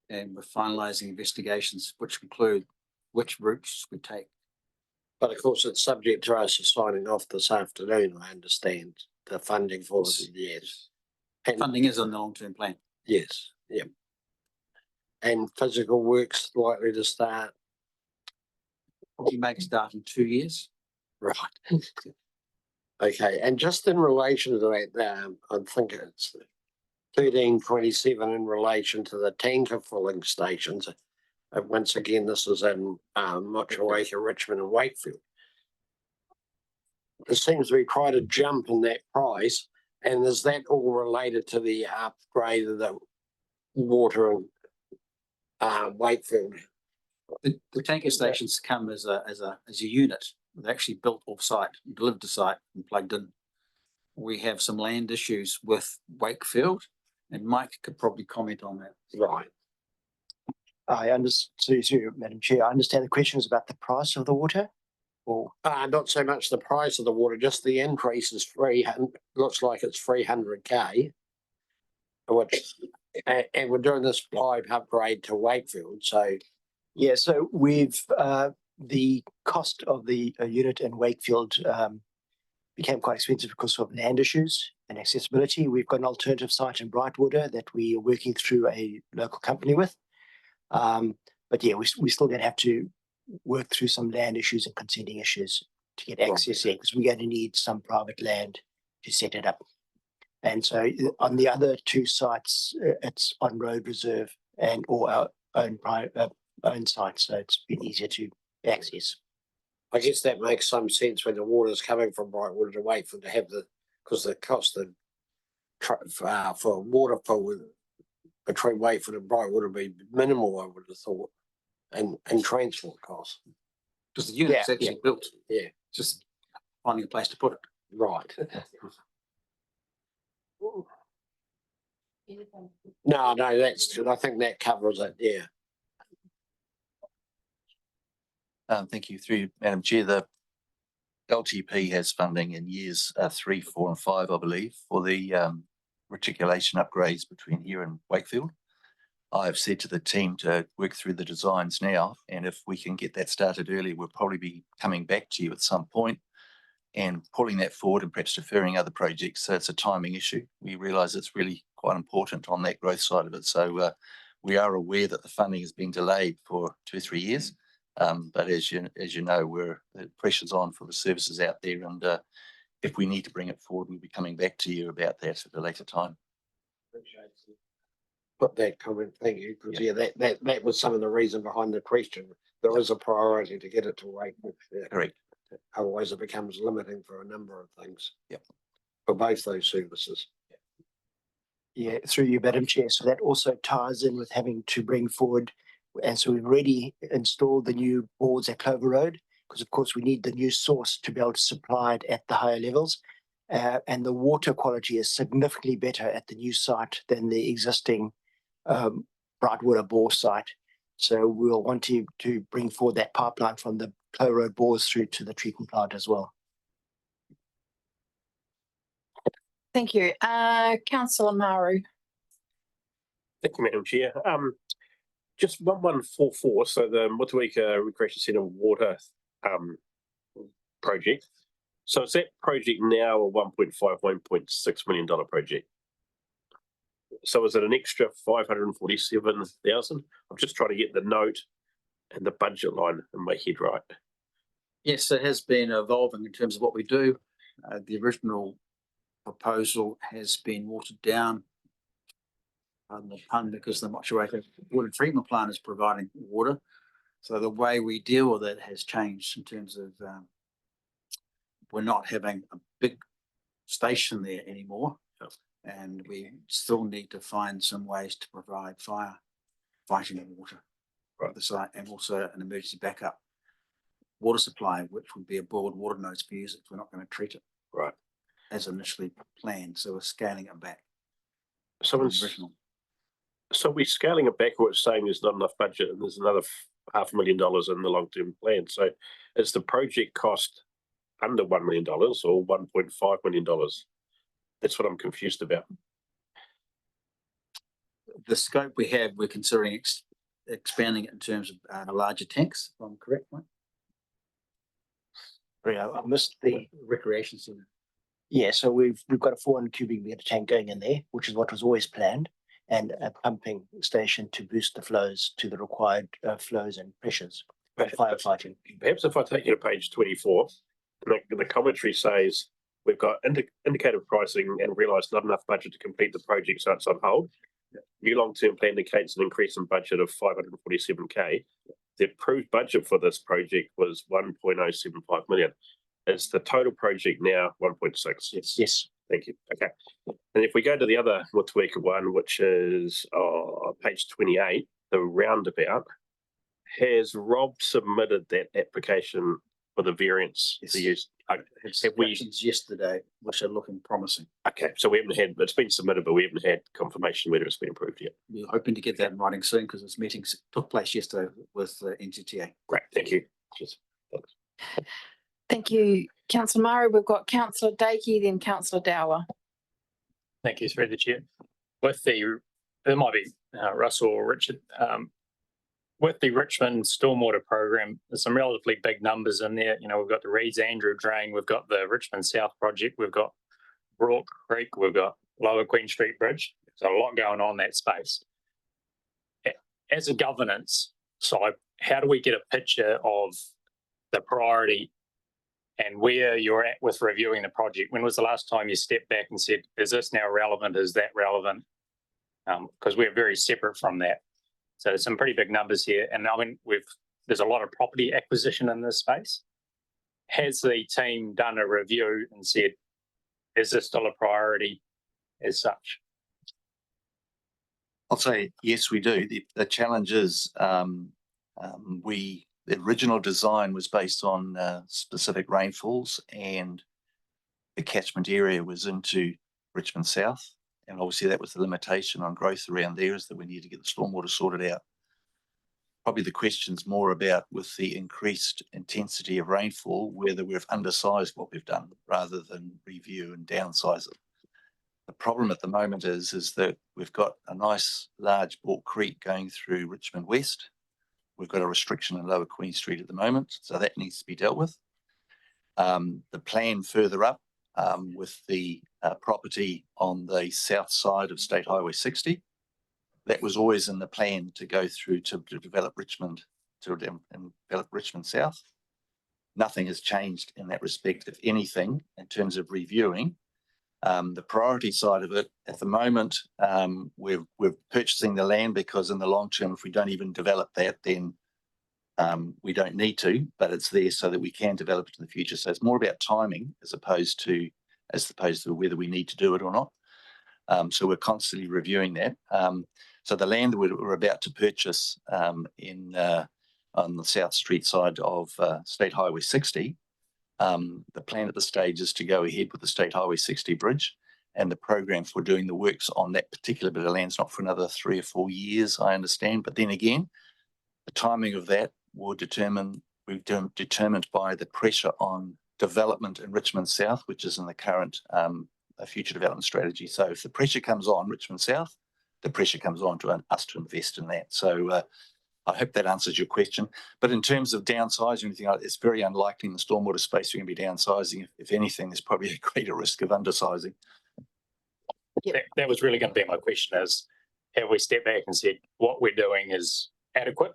and we're finalising investigations, which include which routes we take. But of course, it's subject to us signing off this afternoon, I understand, the funding for it, yes. And funding is on the long-term plan. Yes, yeah. And physical works likely to start? You may start in 2 years. Right. Okay, and just in relation to that, I think it's 1327 in relation to the tanker filling stations. Once again, this is in Motueka, Richmond and Wakefield. There seems to be quite a jump in that price. And is that all related to the upgrade of the water in Wakefield? The tanker stations come as a unit. They're actually built off-site, delivered to site and plugged in. We have some land issues with Wakefield, and Mike could probably comment on that. Right. I understand, Madam Chair, I understand the question is about the price of the water? Or not so much the price of the water, just the increase is 300, looks like it's 300K. Which, and we're doing this pipe upgrade to Wakefield, so. yeah, so we've the cost of the unit in Wakefield became quite expensive because of land issues and accessibility. We've got an alternative site in Brightwater that we are working through a local company with. But yeah, we're still going to have to work through some land issues and consenting issues to get access there, because we're going to need some private land to set it up. And so on the other two sites, it's on road reserve and or our own site, so it's been easier to access. I guess that makes some sense when the water's coming from Brightwater to Wakefield to have because the cost of for water fill between Wakefield and Brightwater would be minimal, I would have thought, and transport costs. Because the unit's actually built. Yeah. Just finding a place to put it. Right. No, that's good. I think that covers it, yeah. Thank you. Through Madam Chair, the LTP has funding in years 3, 4 and 5, I believe, for the reticulation upgrades between here and Wakefield. I've said to the team to work through the designs now, and if we can get that started early, we'll probably be coming back to you at some point and pulling that forward and perhaps deferring other projects. So it's a timing issue. We realise it's really quite important on that growth side of it. So we are aware that the funding has been delayed for 2 or 3 years. But as you know, the pressure's on for the services out there, and if we need to bring it forward, we'll be coming back to you about that at a later time. Put that comment, thank you, because that was some of the reason behind the question. There is a priority to get it to Wakefield. Correct. Otherwise it becomes limiting for a number of things. Yep. For both those services. Yeah, through you, Madam Chair. So that also ties in with having to bring forward, and so we've already installed the new boards at Clover Road, because of course we need the new source to be able to supply it at the higher levels. And the water quality is significantly better at the new site than the existing Brightwater bore site. So we'll want to bring forward that pipeline from the Clover Road bores through to the treatment plant as well. Thank you. Councillor Maru. Thank you, Madam Chair. Just 1144, so the Motueka Recreation Centre water project. So is that project now a $1.6 million project? So is it an extra 547,000? I'm just trying to get the note and the budget line in my head right. Yes, it has been evolving in terms of what we do. The original proposal has been watered down on the pun because the Motueka water treatment plant is providing water. So the way we deal with it has changed in terms of we're not having a big station there anymore. And we still need to find some ways to provide firefighting water at the site, and also an emergency backup water supply, which would be a boiled water nodes for use if we're not going to treat it. Right. As initially planned. So we're scaling it back. So we're scaling it back, or it's saying there's not enough budget and there's another $500,000 in the long-term plan. So is the project cost under $1 million or $1.5 million? That's what I'm confused about. The scope we have, we're considering expanding it in terms of larger tanks, if I'm correct, Mike? Yeah, I missed the recreation centre. Yeah, so we've got a 400 cubic meter tank going in there, which is what was always planned, and a pumping station to boost the flows to the required flows and pressures for firefighting. Perhaps if I take you to page 24, the commentary says we've got indicative pricing and realised not enough budget to complete the project, so it's on hold. New long-term plan indicates an increase in budget of 547K. The approved budget for this project was 1.075 million. Is the total project now 1.6? Yes. Yes. Thank you. Okay. And if we go to the other Motueka one, which is page 28, the roundabout, has Rob submitted that application for the variance to use? Have we yesterday, which are looking promising. Okay, so we haven't had, it's been submitted, but we haven't had confirmation whether it's been approved yet. We're hoping to get that in writing soon because this meeting took place yesterday with NZTA. Great, thank you. Cheers. Thanks. Thank you, Councillor Maru. We've got Councillor Dakey, then Councillor Dower. Thank you, through the chair. With the, there might be Russell or Richard. With the Richmond Stormwater Program, there's some relatively big numbers in there. You know, we've got the Reeds Andrew Drain, we've got the Richmond South Project, we've got Brook Creek, we've got Lower Queen Street Bridge. So a lot going on in that space. As a governance side, how do we get a picture of the priority and where you're at with reviewing the project? When was the last time you stepped back and said, is this now relevant? Is that relevant? Because we're very separate from that. So there's some pretty big numbers here. And I mean, there's a lot of property acquisition in this space. Has the team done a review and said, is this still a priority as such? I'll say, yes, we do. The challenge is the original design was based on specific rainfalls, and the catchment area was into Richmond South. And obviously that was the limitation on growth around there, is that we need to get the stormwater sorted out. Probably the question's more about, with the increased intensity of rainfall, whether we've undersized what we've done rather than review and downsize it. The problem at the moment is that we've got a nice large Brook Creek going through Richmond West. We've got a restriction in Lower Queen Street at the moment, so that needs to be dealt with. The plan further up with the property on the south side of State Highway 60, that was always in the plan to go through to develop Richmond, and develop Richmond South. Nothing has changed in that respect, if anything, in terms of reviewing. The priority side of it at the moment, we're purchasing the land because in the long term, if we don't even develop that, then We don't need to, but it's there so that we can develop it in the future. So it's more about timing as opposed to whether we need to do it or not. So we're constantly reviewing that. So the land that we're about to purchase on the South Street side of State Highway 60, the plan at this stage is to go ahead with the State Highway 60 bridge, and the program for doing the works on that particular bit of land's not for another 3 or 4 years, I understand. But then again, the timing of that will determined by the pressure on development in Richmond South, which is in the current future development strategy. So if the pressure comes on Richmond South, the pressure comes on to us to invest in that. So I hope that answers your question. But in terms of downsizing or anything like that, it's very unlikely in the stormwater space we're going to be downsizing. If anything, there's probably a greater risk of undersizing. That was really going to be my question: is have we stepped back and said what we're doing is adequate,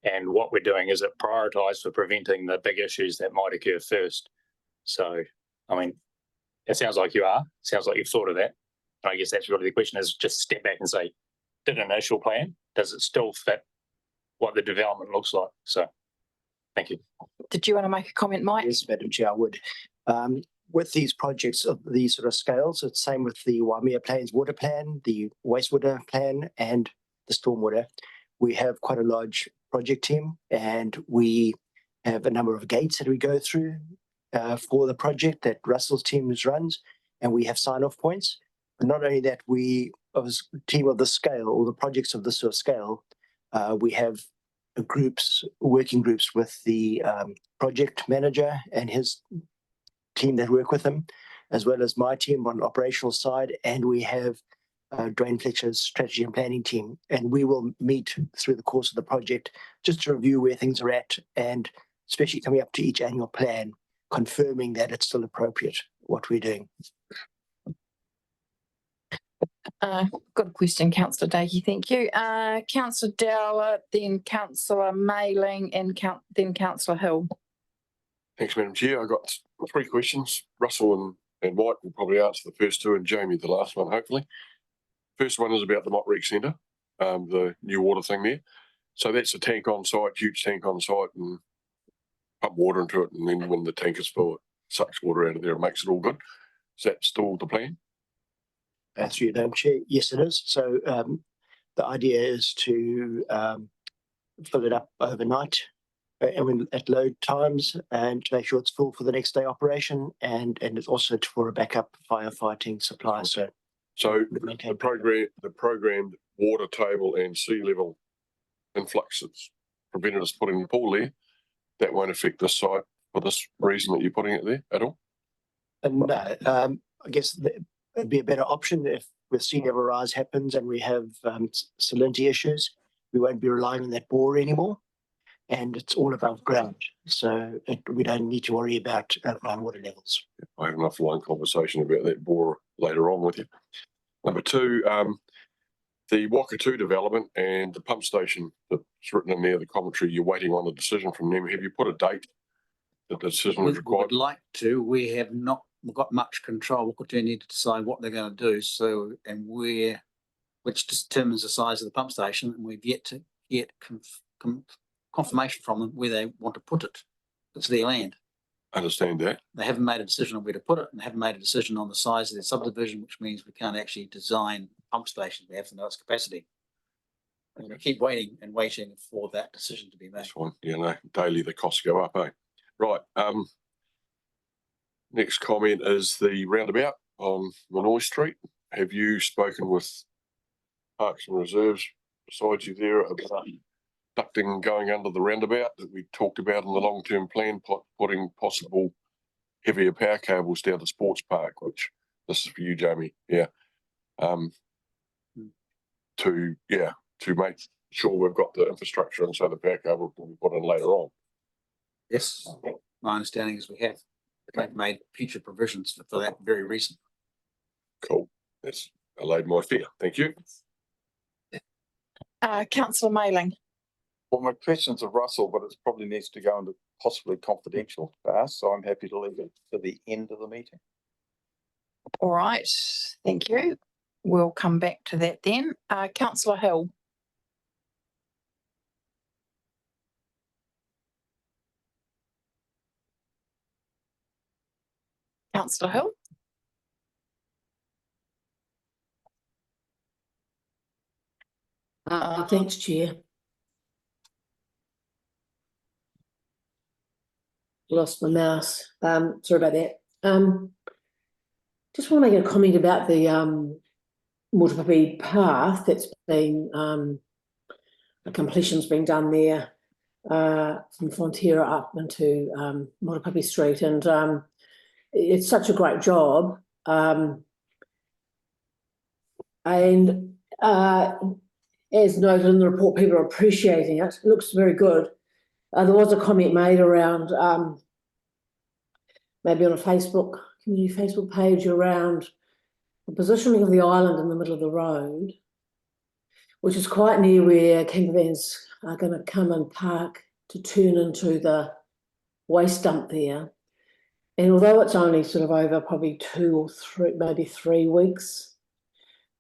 and what we're doing is it prioritised for preventing the big issues that might occur first? So, I mean, it sounds like you are. Sounds like you've thought of that. And I guess that's really the question: is just step back and say, did an initial plan? Does it still fit what the development looks like? So, thank you. Did you want to make a comment, Mike? Yes, Madam Chair, I would. With these projects of these sort of scales, it's same with the Waimea Plains Water Plan, the Wastewater Plan, and the Stormwater. We have quite a large project team, and we have a number of gates that we go through for the project that Russell's team runs, and we have sign-off points. But not only that, we, as a team of the scale, or the projects of this sort of scale, we have working groups with the project manager and his team that work with him, as well as my team on the operational side, and we have Dwayne Fletcher's strategy and planning team, and we will meet through the course of the project just to review where things are at, and especially coming up to each annual plan, confirming that it's still appropriate what we're doing. Good question, Councillor Dakey. Thank you. Councillor Dowler, then Councillor Mayling, and then Councillor Hill. Thanks, Madam Chair. I've got 3 questions. Russell and Mike will probably answer the first 2, and Jamie the last one, hopefully. First one is about the Monterey Centre, the new water thing there. So that's a tank on site, huge tank on site, and pump water into it, and then when the tank is full, it sucks water out of there and makes it all good. Is that still the plan? Through you, Madam Chair, yes, it is. So the idea is to fill it up overnight at load times, and to make sure it's full for the next day operation, and it's also for a backup firefighting supply. So the programmed water table and sea level influxes prevented us putting the pool there. That won't affect this site for this reason that you're putting it there at all? And no, I guess it'd be a better option if with sea level rise happens and we have salinity issues, we won't be relying on that bore anymore. And it's all above ground, so we don't need to worry about groundwater levels. I have enough line conversation about that bore later on with you. Number 2, the Waka 2 development and the pump station that's written in there, the commentary, you're waiting on a decision from them. Have you put a date that the decision was required? We would like to. We have not got much control. Waka 2 need to decide what they're going to do. So, and which determines the size of the pump station, and we've yet to get confirmation from them where they want to put it. It's their land. Understand that. They haven't made a decision on where to put it, and they haven't made a decision on the size of their subdivision, which means we can't actually design pump stations. We have to know its capacity. We're going to keep waiting and waiting for that decision to be made. That's fine. Yeah, no, daily the costs go up, eh? Right. Next comment is the roundabout on Manoy Street. Have you spoken with Parks and Reserves beside you there about ducting going under the roundabout that we talked about in the long-term plan, putting possible heavier power cables down the sports park, which this is for you, Jamie. Yeah. To make sure we've got the infrastructure, and so the power cable will be put in later on. Yes, my understanding is we have. They've made future provisions for that very reason. Cool. That's allayed my fear. Thank you. Councillor Mayling. Well, my question's of Russell, but it probably needs to go into possibly confidential for us, so I'm happy to leave it to the end of the meeting. All right, thank you. We'll come back to that then. Councillor Hill. Councillor Hill. Thanks, Chair. Lost my mouse. Sorry about that. Just want to make a comment about the Mutapapi path that's been the completion's been done there from Fonterra up into Mutapapi Street, and it's such a great job. And as noted in the report, people are appreciating it. It looks very good. There was a comment made around maybe on a community Facebook page around the positioning of the island in the middle of the road, which is quite near where camper vans are going to come and park to turn into the waste dump there. And although it's only sort of over probably 2 or 3, maybe 3 weeks,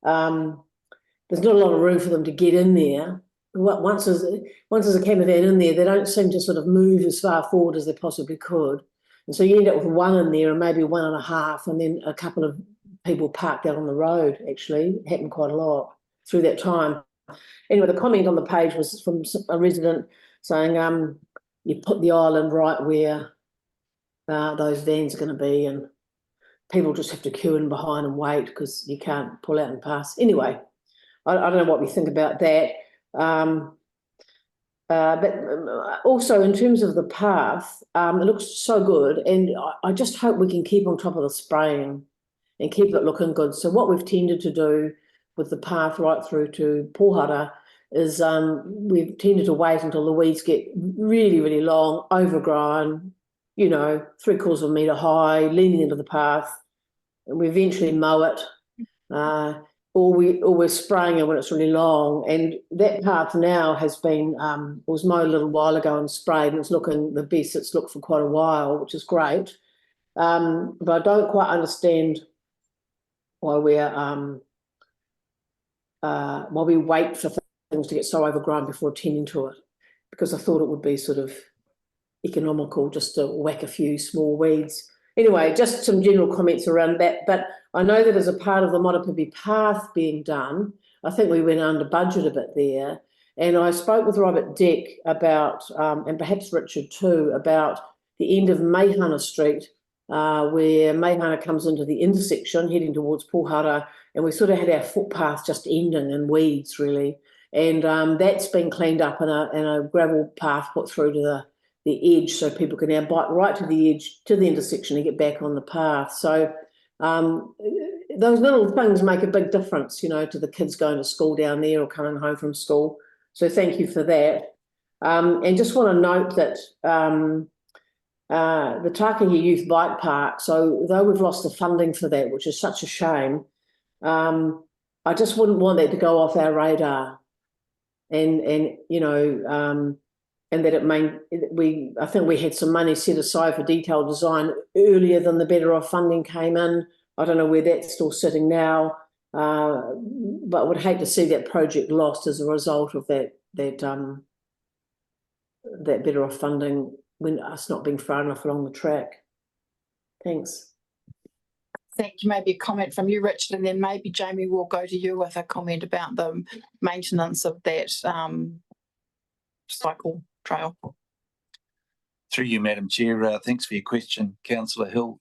there's not a lot of room for them to get in there. Once there's a camper van in there, they don't seem to sort of move as far forward as they possibly could. And so you end up with one in there and maybe 1.5, and then a couple of people parked out on the road. Actually, it happened quite a lot through that time. Anyway, the comment on the page was from a resident saying, you put the island right where those vans are going to be, and people just have to queue in behind and wait because you can't pull out and pass. Anyway, I don't know what we think about that. But also in terms of the path, it looks so good, and I just hope we can keep on top of the spraying and keep it looking good. So what we've tended to do with the path right through to Pohara is we've tended to wait until the weeds get really, really long, overgrown, 3/4 of a metre high, leaning into the path, and we eventually mow it. Or we're spraying it when it's really long, and that path now has been was mowed a little while ago and sprayed, and it's looking the best it's looked for quite a while, which is great. But I don't quite understand why we wait for things to get so overgrown before attending to it, because I thought it would be sort of economical just to whack a few small weeds. Anyway, just some general comments around that. But I know that as a part of the Matapipi path being done, I think we went under budget a bit there. And I spoke with Robert Dick about, and perhaps Richard too, about the end of Meihana Street, where Meihana comes into the intersection heading towards Pohara, and we sort of had our footpath just ending in weeds, really. And that's been cleaned up and a gravel path put through to the edge, so people can now bike right to the edge, to the intersection, and get back on the path. So those little things make a big difference, to the kids going to school down there or coming home from school. So thank you for that. And just want to note that the Tākehā Youth Bike Park, so though we've lost the funding for that, which is such a shame, I just wouldn't want that to go off our radar. And that I think we had some money set aside for detailed design earlier than the Better Off funding came in. I don't know where that's still sitting now, but would hate to see that project lost as a result of that Better Off funding when us not being far enough along the track. Thanks. Thank you. Maybe a comment from you, Richard, and then maybe Jamie will go to you with a comment about the maintenance of that cycle trail. Through you, Madam Chair, thanks for your question, Councillor Hill.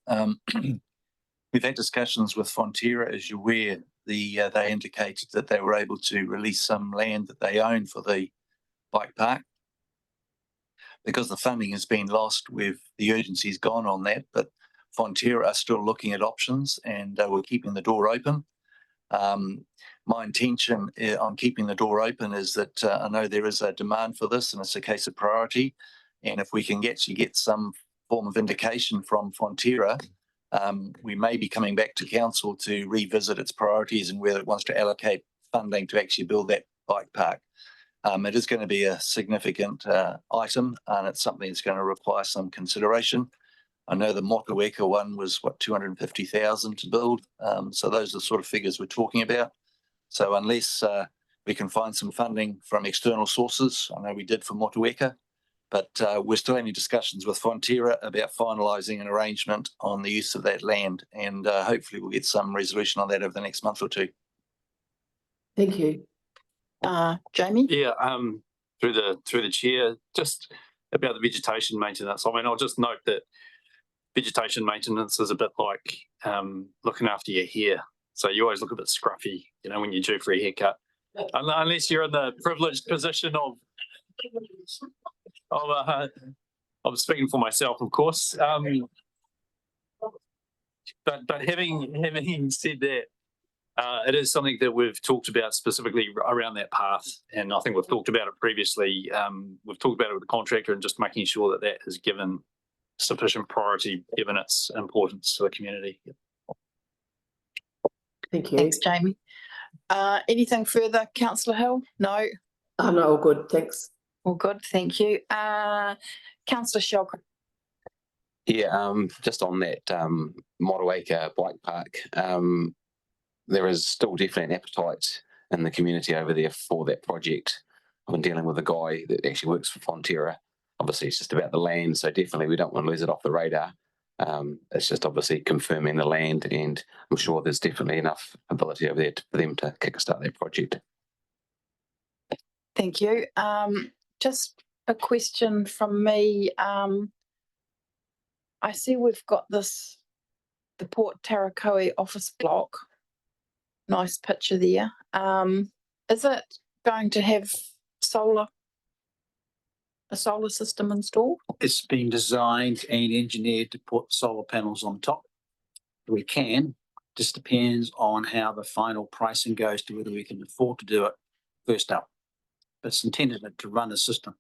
We've had discussions with Fonterra, as you're aware. They indicated that they were able to release some land that they own for the bike park. Because the funding has been lost, the urgency's gone on that, but Fonterra are still looking at options, and we're keeping the door open. My intention on keeping the door open is that I know there is a demand for this, and it's a case of priority. And if we can get some form of indication from Fonterra, we may be coming back to council to revisit its priorities and whether it wants to allocate funding to actually build that bike park. It is going to be a significant item, and it's something that's going to require some consideration. I know the Motueka one was, 250,000 to build. So those are the sort of figures we're talking about. So unless we can find some funding from external sources, I know we did for Motueka, But we're still having discussions with Fonterra about finalising an arrangement on the use of that land, and hopefully we'll get some resolution on that over the next month or two. Thank you. Jamie? Yeah, through the chair, just about the vegetation maintenance. I mean, I'll just note that vegetation maintenance is a bit like looking after your hair. So you always look a bit scruffy, you know, when you're due for a haircut, unless you're in the privileged position of I'm speaking for myself, of course. But having said that, it is something that we've talked about specifically around that path, and I think we've talked about it previously. We've talked about it with the contractor and just making sure that that is given sufficient priority, given its importance to the community. Thank you. Thanks, Jamie. Anything further, Councillor Hill? No? No, all good, thanks. All good, thank you. Councillor Shelker. Yeah, just on that Motueka bike park, there is still definitely an appetite in the community over there for that project. I've been dealing with a guy that actually works for Fonterra. Obviously, it's just about the land, so definitely we don't want to lose it off the radar. It's just obviously confirming the land, and I'm sure there's definitely enough ability over there for them to kickstart that project. Thank you. Just a question from me. I see we've got the Port Tarakoe office block. Nice picture there. Is it going to have a solar system installed? It's been designed and engineered to put solar panels on top. We can, just depends on how the final pricing goes to whether we can afford to do it first up. But it's intended to run a system.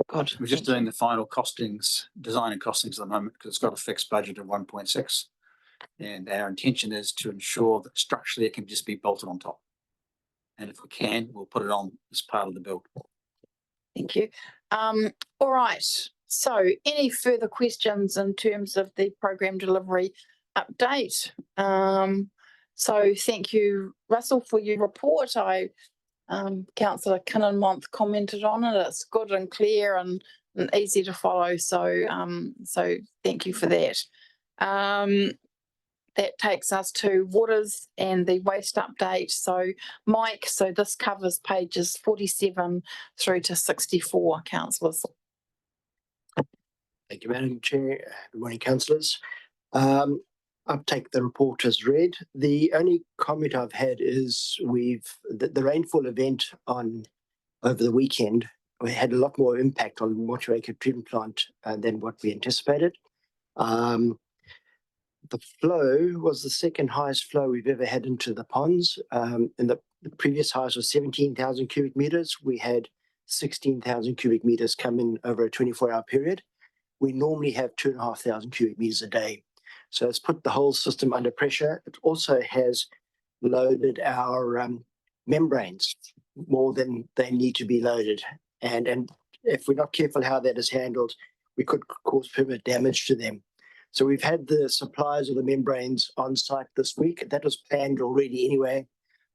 Good. We're just doing the final costings, design and costings at the moment, because it's got a fixed budget of 1.6. And our intention is to ensure that structurally it can just be bolted on top. And if we can, we'll put it on as part of the build. Thank you. All right. So any further questions in terms of the program delivery update? So thank you, Russell, for your report. Councillor Kinninmonth commented on it. It's good and clear and easy to follow. So thank you for that. That takes us to waters and the waste update. So Mike, so this covers pages 47 through to 64, councillors. Thank you, Madam Chair. Good morning, councillors. I'll take the report as read. The only comment I've had is the rainfall event over the weekend had a lot more impact on Motueka treatment plant than what we anticipated. The flow was the second highest flow we've ever had into the ponds. And the previous highest was 17,000 cubic meters. We had 16,000 cubic meters come in over a 24-hour period. We normally have 2,500 cubic meters a day. So it's put the whole system under pressure. It also has loaded our membranes more than they need to be loaded. And if we're not careful how that is handled, we could cause permanent damage to them. So we've had the suppliers of the membranes on site this week. That was planned already anyway,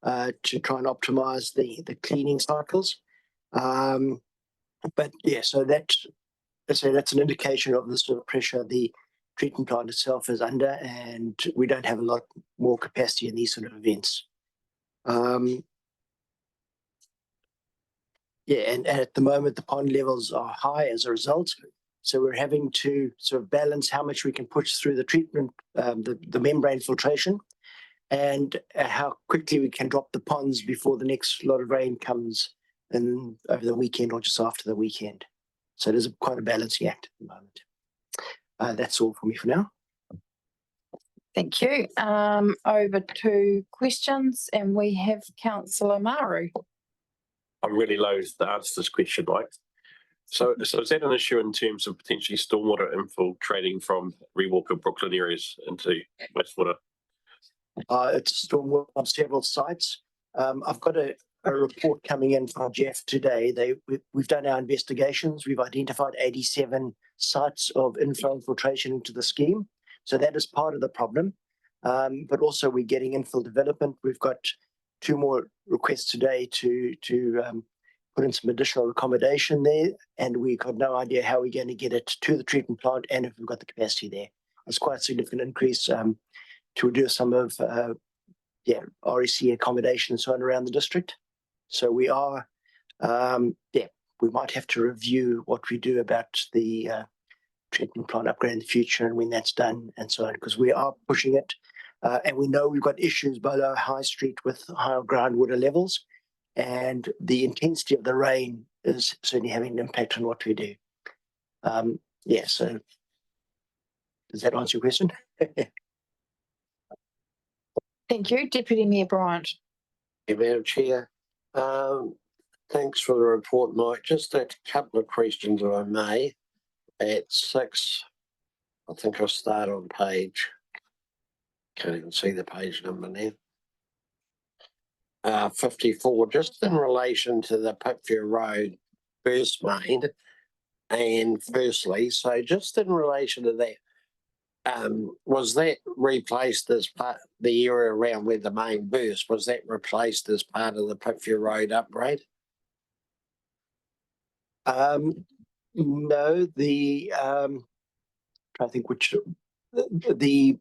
to try and optimize the cleaning cycles. But yeah, so that's an indication of the sort of pressure the treatment plant itself is under, and we don't have a lot more capacity in these sort of events. Yeah, and at the moment, the pond levels are high as a result. So we're having to sort of balance how much we can push through the treatment, the membrane filtration, and how quickly we can drop the ponds before the next lot of rain comes in over the weekend or just after the weekend. So it is quite a balancing act at the moment. That's all for me for now. Thank you. Over to questions, and we have Councillor Maru. I'm really loath to answer this question, Mike. So is that an issue in terms of potentially stormwater infiltrating from Rewalker, Brooklyn areas into wastewater? It's stormwater on several sites. I've got a report coming in from Jeff today. We've done our investigations. We've identified 87 sites of inflow infiltration into the scheme. So that is part of the problem. But also we're getting infill development. We've got 2 more requests today to put in some additional accommodation there, and we got no idea how we're going to get it to the treatment plant and if we've got the capacity there. It's quite a significant increase to reduce some of REC accommodation and so on around the district. So we are, we might have to review what we do about the treatment plant upgrade in the future and when that's done and so on, because we are pushing it. And we know we've got issues below High Street with higher groundwater levels, and the intensity of the rain is certainly having an impact on what we do. So does that answer your question? Thank you. Deputy Mayor Bryant. Thank you, Madam Chair. Thanks for the report, Mike. Just a couple of questions, if I may. At 6, I think I'll start on page, can't even see the page number now. 54, just in relation to the Pitfield Road burst main. And firstly, so just in relation to that, was that replaced as part, the area around where the main burst, was that replaced as part of the Pitfield Road upgrade? No, I think which the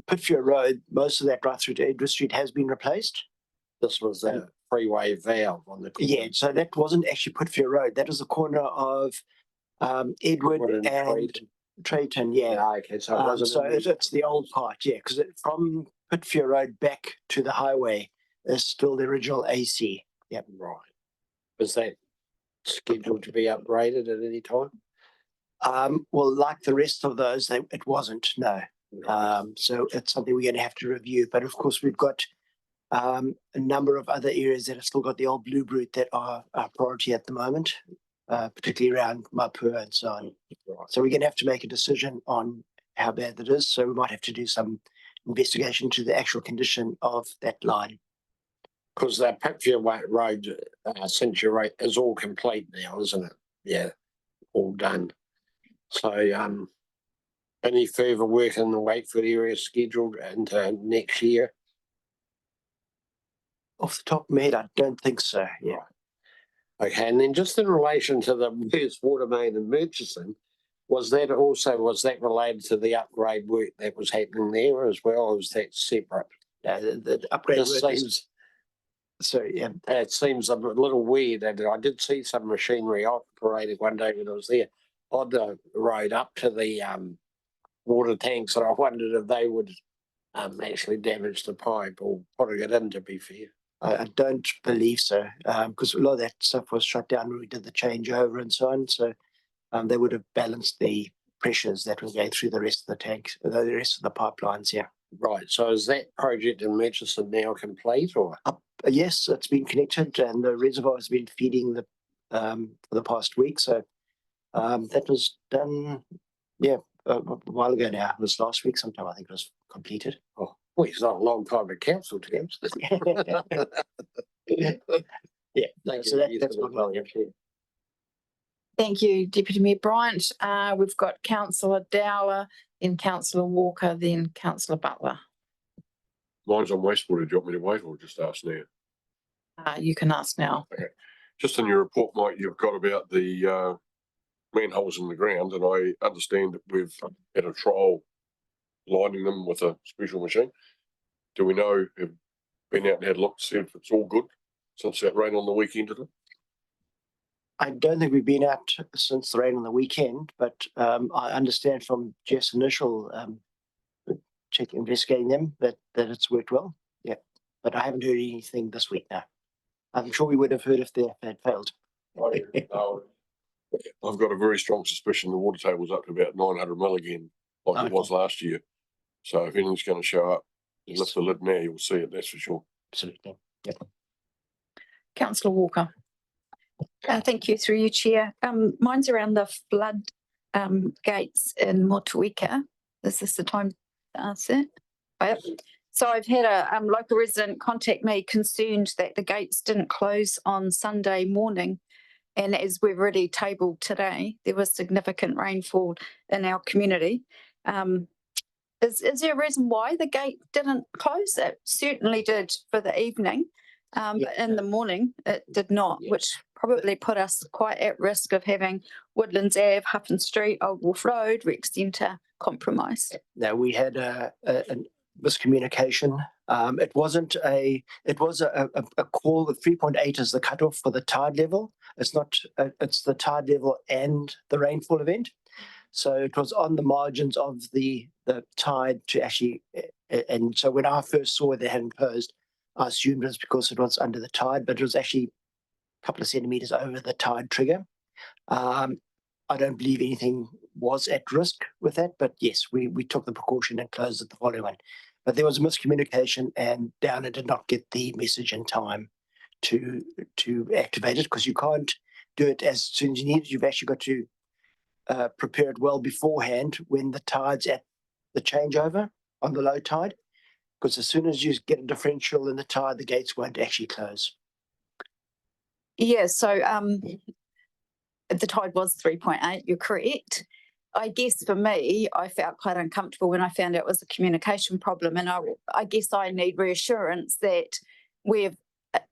Pitfield Road, most of that right through to Edward Street has been replaced. This was that freeway valve on the corner. Yeah, so that wasn't actually Pitfield Road. That was the corner of Edward and Trayton. Yeah. Okay, so it wasn't. So it's the old part, yeah, because from Pitfield Road back to the highway is still the original AC. Yep. Right. Was that scheduled to be upgraded at any time? Well, like the rest of those, it wasn't, no. So it's something we're going to have to review. But of course, we've got a number of other areas that have still got the old blue route that are our priority at the moment, particularly around Mapua and so on. Right. So we're going to have to make a decision on how bad that is. So we might have to do some investigation to the actual condition of that line. Because the Pitfield Road, Century Road is all complete now, isn't it? Yeah, all done. So, any further work in the Wakefield area scheduled into next year? Off the top of my head, I don't think so. Yeah. Okay, and then just in relation to the burst water main in Murchison, was that related to the upgrade work that was happening there as well, or was that separate? Yeah, the upgrade work is. So yeah, it seems a little weird, and I did see some machinery operated one day when I was there on the road up to the water tanks, and I wondered if they would actually damage the pipe or putting it in, to be fair. I don't believe so, because a lot of that stuff was shut down when we did the changeover and so on. So they would have balanced the pressures that were going through the rest of the tanks, the rest of the pipelines. Yeah. Right. So is that project in Murchison now complete, or? Yes, it's been connected, and the reservoir has been feeding the for the past week. So that was done, a while ago now. It was last week sometime, I think it was completed. Oh, well, it's not a long time at council terms. Yeah, so that's gone well. Thank you, Deputy Mayor Bryant. We've got Councillor Dowler, then Councillor Walker, then Councillor Butler. Mine's on wastewater. Do you want me to wait or just ask now? You can ask now. Okay. Just in your report, Mike, you've got about the manholes in the ground, and I understand that we've had a trial lining them with a special machine. Do we know, have been out and had a look to see if it's all good since that rain on the weekend? I don't think we've been out since the rain on the weekend, but I understand from Jeff's initial investigating them that it's worked well. Yeah, but I haven't heard anything this week now. I'm sure we would have heard if they had failed. I've got a very strong suspicion the water table's up to about 900 mil again, like it was last year. So if anything's going to show up, lift the lid now, you'll see it, that's for sure. Absolutely. Yeah. Councillor Walker. Thank you, through you, Chair. Mine's around the flood gates in Motueka. Is this the time to ask that? Yep. So I've had a local resident contact me concerned that the gates didn't close on Sunday morning. And as we've already tabled today, there was significant rainfall in our community. Is there a reason why the gate didn't close? It certainly did for the evening. But in the morning, it did not, which probably put us quite at risk of having Woodlands Ave, Huffin Street, Old Wharf Road, Rec Centre compromised. Now, we had a miscommunication. It was a call that 3.8 is the cutoff for the tide level. It's not, it's the tide level and the rainfall event. So it was on the margins of the tide to actually, and so when I first saw they hadn't closed, I assumed it was because it was under the tide, but it was actually a couple of centimeters over the tide trigger. I don't believe anything was at risk with that, but yes, we took the precaution and closed it the following one. But there was a miscommunication, and Downer did not get the message in time to activate it, because you can't do it as soon as you need it. You've actually got to prepare it well beforehand when the tide's at the changeover on the low tide, because as soon as you get a differential in the tide, the gates won't actually close. Yeah, so the tide was 3.8, you're correct. I guess for me, I felt quite uncomfortable when I found out it was a communication problem, and I guess I need reassurance that we've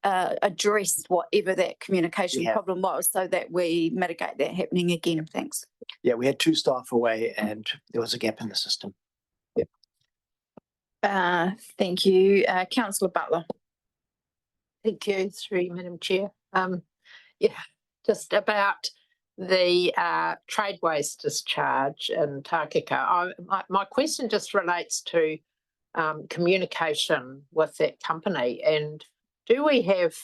addressed whatever that communication problem was, so that we mitigate that happening again. Thanks. Yeah, we had 2 staff away and there was a gap in the system. Thank you. Councillor Butler. Thank you, through you, Madam Chair. Yeah, just about the trade waste discharge in Tākeka. My question just relates to communication with that company, and do we have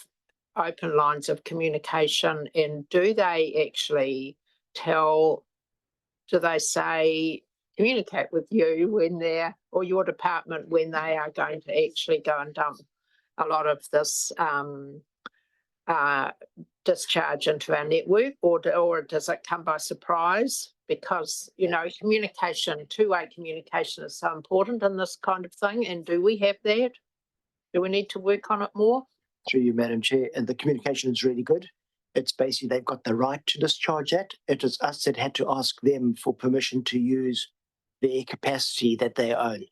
open lines of communication, and do they actually do they say, communicate with you when they're, or your department, when they are going to actually go and dump a lot of this discharge into our network, or does it come by surprise? Because, you know, communication, two-way communication is so important in this kind of thing. And do we have that? Do we need to work on it more? Through you, Madam Chair, and the communication is really good. It's basically they've got the right to discharge that. It is us that had to ask them for permission to use their capacity that they own.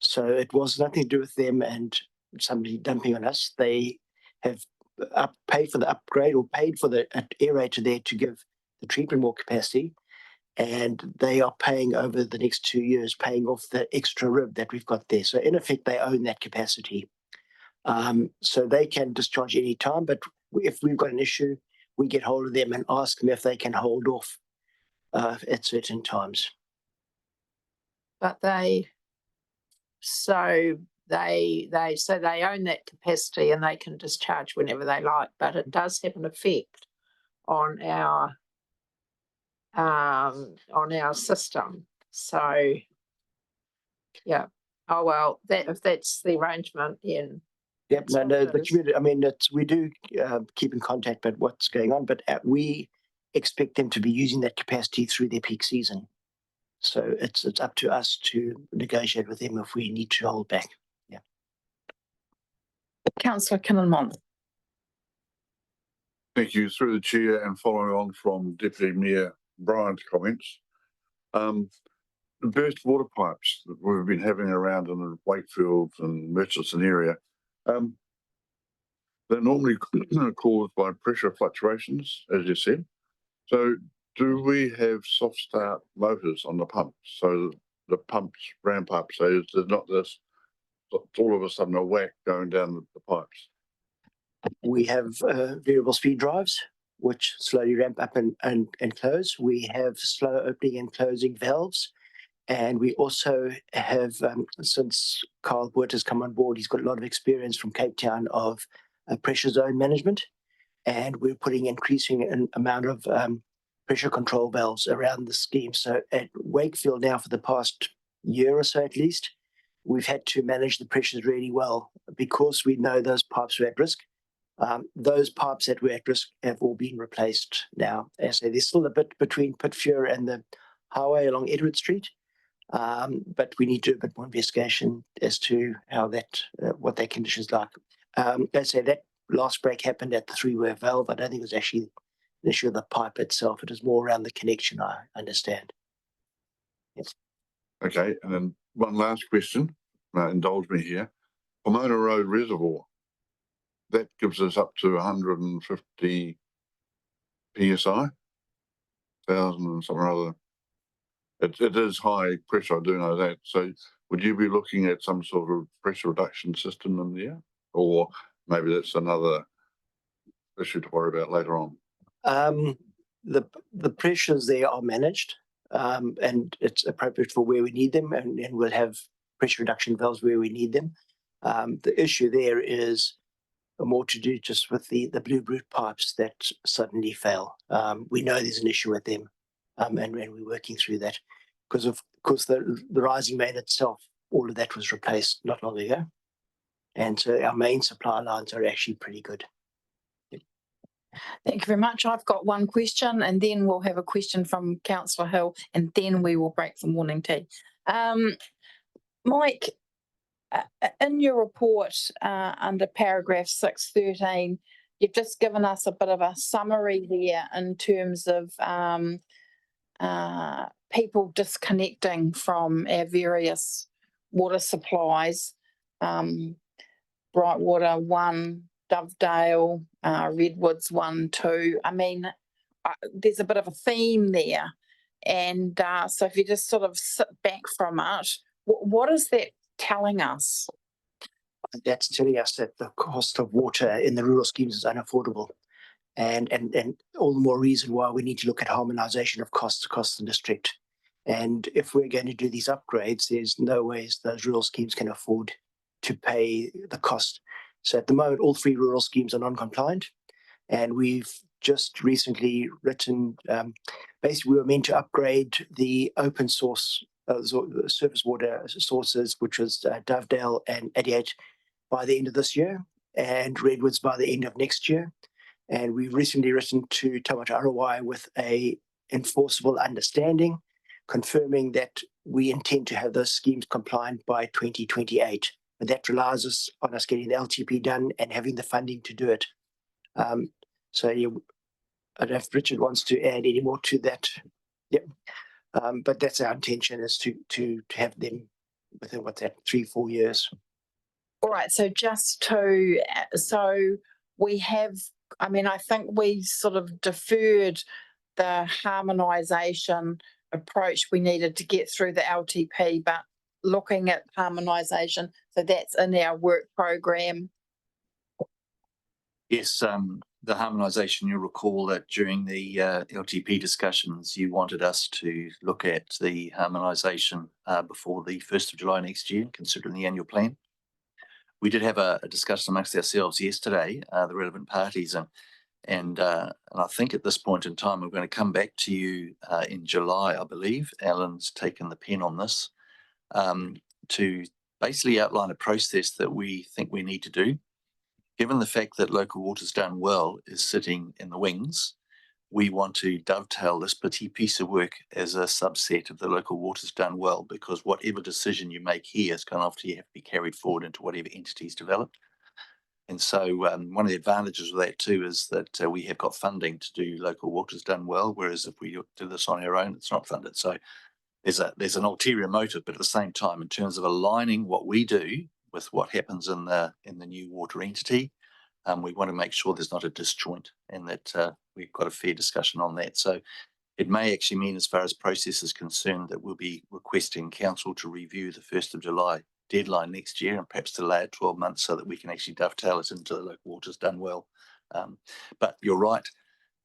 So it was nothing to do with them and somebody dumping on us. They have paid for the upgrade, or paid for the aerator there to give the treatment more capacity, and they are paying over the next 2 years, paying off the extra rib that we've got there. So in effect, they own that capacity. So they can discharge any time, but if we've got an issue, we get hold of them and ask them if they can hold off at certain times. But they own that capacity and they can discharge whenever they like, but it does have an effect on our system. So yeah. Oh well, if that's the arrangement, then yep. No, the community. I mean, we do keep in contact about what's going on, but we expect them to be using that capacity through their peak season. So it's up to us to negotiate with them if we need to hold back. Yeah. Councillor Kinnan-Mont. Thank you. Through the chair, and following on from Deputy Mayor Brian's comments, the burst water pipes that we've been having around in the Wakefield and Murchison area, they're normally caused by pressure fluctuations, as you said. So do we have soft start motors on the pumps, so the pumps ramp up, so there's not this all of a sudden a whack going down the pipes? We have variable speed drives, which slowly ramp up and close. We have slow opening and closing valves. And we also have, since Carl Wood has come on board, he's got a lot of experience from Cape Town of pressure zone management. And we're putting increasing an amount of pressure control valves around the scheme. So at Wakefield now, for the past year or so at least, we've had to manage the pressures really well because we know those pipes are at risk. Those pipes that were at risk have all been replaced now. As I say, there's still a bit between Pitfield and the highway along Edward Street, but we need to do a bit more investigation as to how that, what that condition's like. As I say, that last break happened at the three-way valve. I don't think it was actually an issue of the pipe itself. It was more around the connection, I understand. Yes. Okay, and then one last question, indulge me here. Pomona Road Reservoir, that gives us up to 150 PSI, 1,000 and something or other. It is high pressure, I do know that. So would you be looking at some sort of pressure reduction system in there? Or maybe that's another issue to worry about later on? The pressures there are managed, and it's appropriate for where we need them, and we'll have pressure reduction valves where we need them. The issue there is more to do just with the Blue Brute pipes that suddenly fail. We know there's an issue with them, and we're working through that because of course the rising main itself, all of that was replaced not long ago, and so our main supply lines are actually pretty good. Thank you very much. I've got one question and then we'll have a question from Councillor Hill and then we will break for morning tea. Mike, in your report under paragraph 613, you've just given us a bit of a summary there in terms of people disconnecting from our various water supplies, Brightwater 1, Dovedale, Redwoods 1, 2. I mean, there's a bit of a theme there. And so if you just sort of sit back from it, what is that telling us? That's telling us that the cost of water in the rural schemes is unaffordable. And all the more reason why we need to look at harmonisation of costs across the district. And if we're going to do these upgrades, there's no ways those rural schemes can afford to pay the cost. So at the moment, all 3 rural schemes are non-compliant, and we've just recently written, basically we were meant to upgrade the open source surface water sources, which was Dovedale and 88 by the end of this year, and Redwoods by the end of next year. And we've recently written to Taumata Arowai with a enforceable understanding, confirming that we intend to have those schemes compliant by 2028. But that relies on us getting the LTP done and having the funding to do it. So yeah, I don't know if Richard wants to add any more to that. Yep. But that's our intention, is to have them within 3-4 years. All right, so just to, so we have, I mean, I think we sort of deferred the harmonisation approach we needed to get through the LTP, but looking at harmonisation, so that's in our work program. Yes, the harmonisation, you'll recall that during the LTP discussions, you wanted us to look at the harmonisation before the 1st of July next year, considering the annual plan. We did have a discussion amongst ourselves yesterday, the relevant parties, and I think at this point in time, we're going to come back to you in July, I believe. Alan's taken the pen on this, to basically outline a process that we think we need to do. Given the fact that Local Waters Done Well is sitting in the wings, we want to dovetail this petite piece of work as a subset of the Local Waters Done Well, because whatever decision you make here is going to have to be carried forward into whatever entities developed. And so one of the advantages of that too is that we have got funding to do Local Waters Done Well, whereas if we do this on our own, it's not funded. So there's an ulterior motive, but at the same time, in terms of aligning what we do with what happens in the new water entity, we want to make sure there's not a disjoint, and that we've got a fair discussion on that. So it may actually mean, as far as process is concerned, that we'll be requesting council to review the 1st of July deadline next year and perhaps delay it 12 months so that we can actually dovetail it into the Local Waters Done Well. But you're right,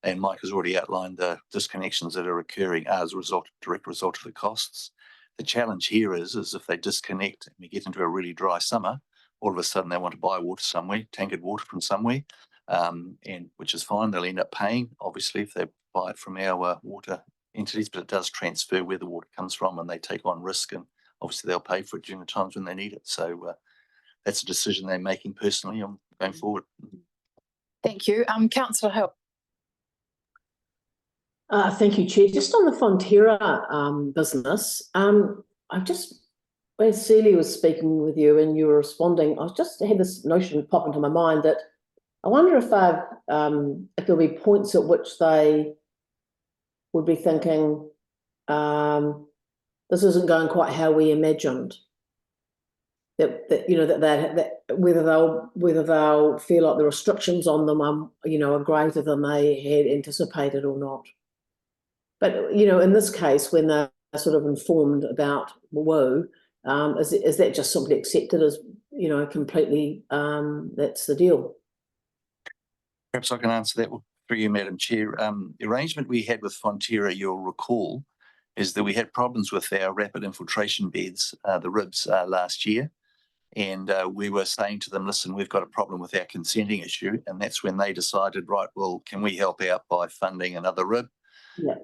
and Mike has already outlined the disconnections that are occurring as a direct result of the costs. The challenge here is if they disconnect and we get into a really dry summer, all of a sudden they want to buy water somewhere, tankard water from somewhere, and which is fine. They'll end up paying, obviously, if they buy it from our water entities, but it does transfer where the water comes from, and they take on risk, and obviously they'll pay for it during the times when they need it. So that's a decision they're making personally on going forward. Thank you. Councillor Hill. Thank you, Chair. Just on the Fonterra business, when Celia was speaking with you and you were responding, I just had this notion pop into my mind that I wonder if there'll be points at which they would be thinking, this isn't going quite how we imagined. that you know that whether they'll feel like the restrictions on them are greater than they had anticipated or not. But in this case, when they're sort of informed about woo, is that just simply accepted as completely that's the deal? Perhaps I can answer that through you, Madam Chair. The arrangement we had with Fonterra, you'll recall, is that we had problems with our rapid infiltration beds, the RIBs, last year. And we were saying to them, listen, we've got a problem with our consenting issue. And that's when they decided, right, well, can we help out by funding another RIB? Yeah.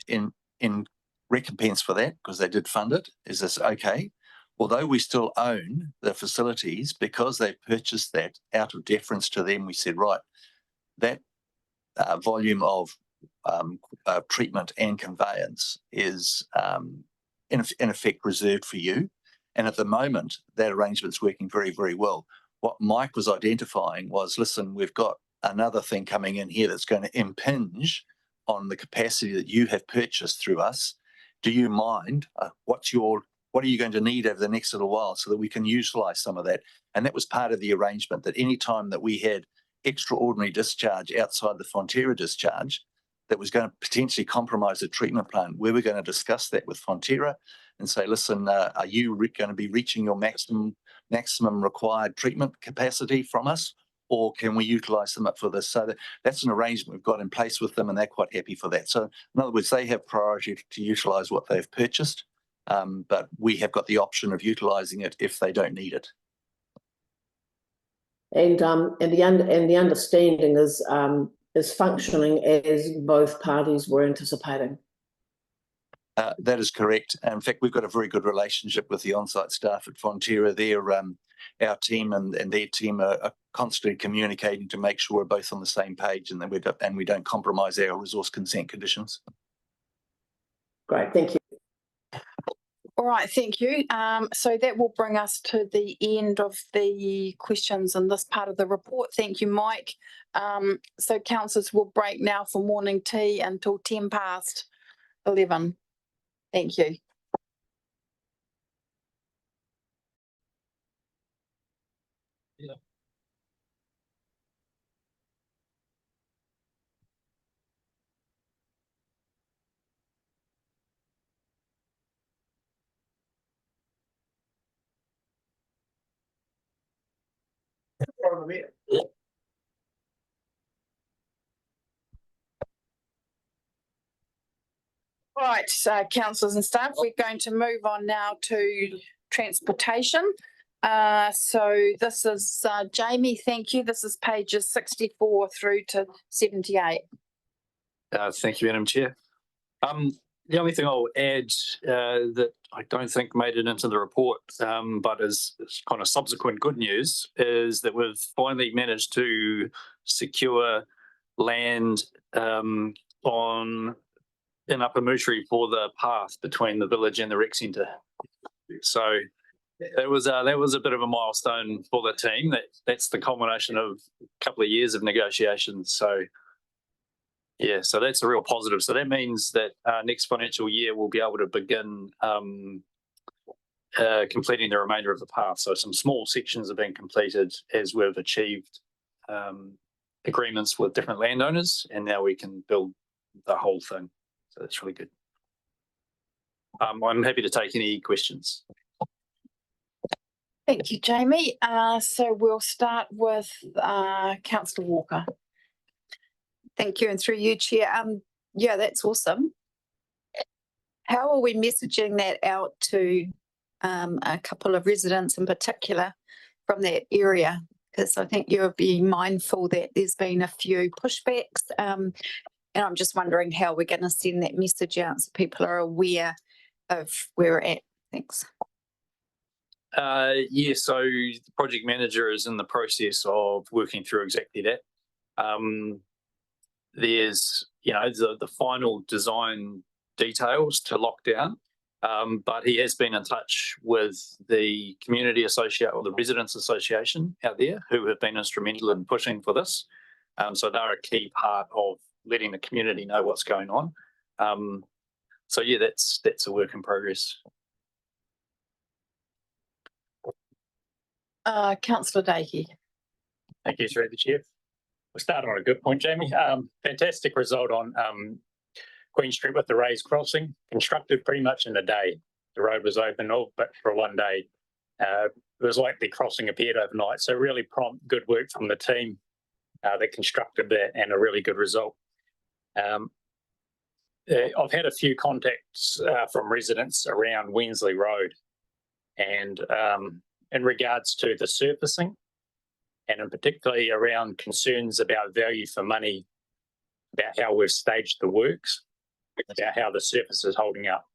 And in recompense for that, because they did fund it, is this okay? Although we still own the facilities, because they purchased that out of deference to them, we said, right, that volume of treatment and conveyance is in effect reserved for you. And at the moment, that arrangement's working very, very well. What Mike was identifying was, listen, we've got another thing coming in here that's going to impinge on the capacity that you have purchased through us. Do you mind? What are you going to need over the next little while so that we can utilise some of that? And that was part of the arrangement, that any time that we had extraordinary discharge outside the Fonterra discharge that was going to potentially compromise the treatment plant, we were going to discuss that with Fonterra and say, listen, are you going to be reaching your maximum required treatment capacity from us, or can we utilise them up for this? So that's an arrangement we've got in place with them, and they're quite happy for that. So in other words, they have priority to utilise what they've purchased, but we have got the option of utilising it if they don't need it. And the understanding is functioning as both parties were anticipating. That is correct. In fact, we've got a very good relationship with the on-site staff at Fonterra. Our team and their team are constantly communicating to make sure we're both on the same page and that we don't compromise our resource consent conditions. Great, thank you. All right, thank you. So that will bring us to the end of the questions in this part of the report. Thank you, Mike. So councillors will break now for morning tea until 11:10. Thank you. Yeah. All right, so councillors and staff, we're going to move on now to transportation. So this is Jamie, thank you. This is pages 64 through to 78. Thank you, Madam Chair. The only thing I'll add that I don't think made it into the report, but is kind of subsequent good news, is that we've finally managed to secure land in Upper Moosheri for the path between the village and the rec centre. So that was a bit of a milestone for the team. That's the culmination of a couple of years of negotiations. So yeah, so that's a real positive. So that means that next financial year we'll be able to begin completing the remainder of the path. So some small sections have been completed as we've achieved agreements with different landowners, and now we can build the whole thing. So that's really good. I'm happy to take any questions. Thank you, Jamie. So we'll start with Councillor Walker. Thank you, and through you, Chair. Yeah, that's awesome. How are we messaging that out to a couple of residents in particular from that area? Because I think you'll be mindful that there's been a few pushbacks, and I'm just wondering how we're going to send that message out so people are aware of where we're at. Thanks. Yeah, so the project manager is in the process of working through exactly that. There's, the final design details to lock down, but he has been in touch with the community association or the residents association out there who have been instrumental in pushing for this. So they're a key part of letting the community know what's going on. So yeah, that's a work in progress. Councillor Dakey. Thank you, through the chair. We'll start on a good point, Jamie. Fantastic result on Queen Street with the raised crossing, constructed pretty much in a day. The road was open all but for one day. It was like the crossing appeared overnight. So really prompt, good work from the team that constructed that, and a really good result. I've had a few contacts from residents around Wensley Road, and in regards to the surfacing, and in particularly around concerns about value for money, about how we've staged the works, about how the surface is holding up.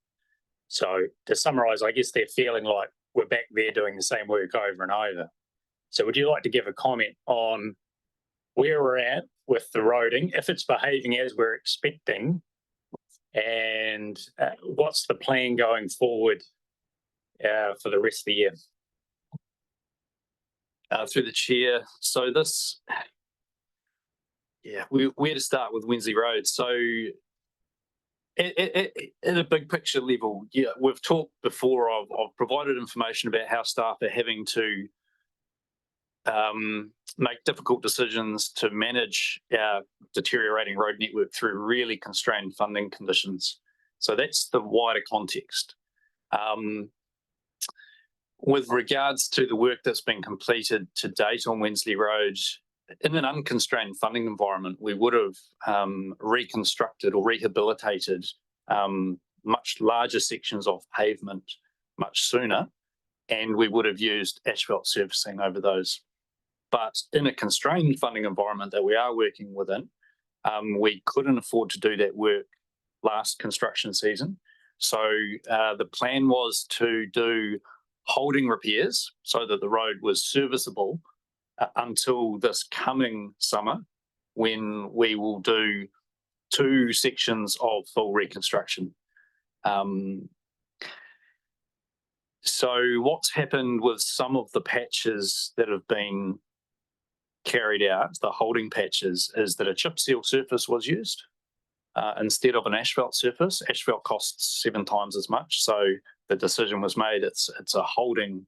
So to summarise, I guess they're feeling like we're back there doing the same work over and over. So would you like to give a comment on where we're at with the roading, if it's behaving as we're expecting, and what's the plan going forward for the rest of the year? Through the chair. So this, where to start with Wensley Road? So at a big picture level, we've talked before, I've provided information about how staff are having to make difficult decisions to manage our deteriorating road network through really constrained funding conditions. So that's the wider context. With regards to the work that's been completed to date on Wensley Road, in an unconstrained funding environment, we would have reconstructed or rehabilitated much larger sections of pavement much sooner, and we would have used asphalt surfacing over those. But in a constrained funding environment that we are working within, we couldn't afford to do that work last construction season. So the plan was to do holding repairs so that the road was serviceable until this coming summer, when we will do 2 sections of full reconstruction. So what's happened with some of the patches that have been carried out, the holding patches, is that a chip seal surface was used instead of an asphalt surface. Asphalt costs 7 times as much, so the decision was made it's a holding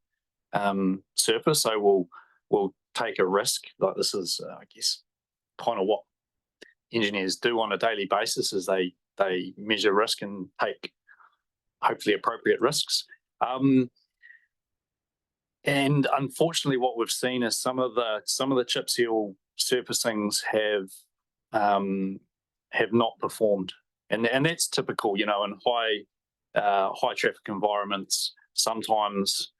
surface. So we'll take a risk. Like, this is I guess kind of what engineers do on a daily basis, is they measure risk and take hopefully appropriate risks. And unfortunately, what we've seen is some of the chip seal surfacings have not performed, and that's typical. In high traffic environments, sometimes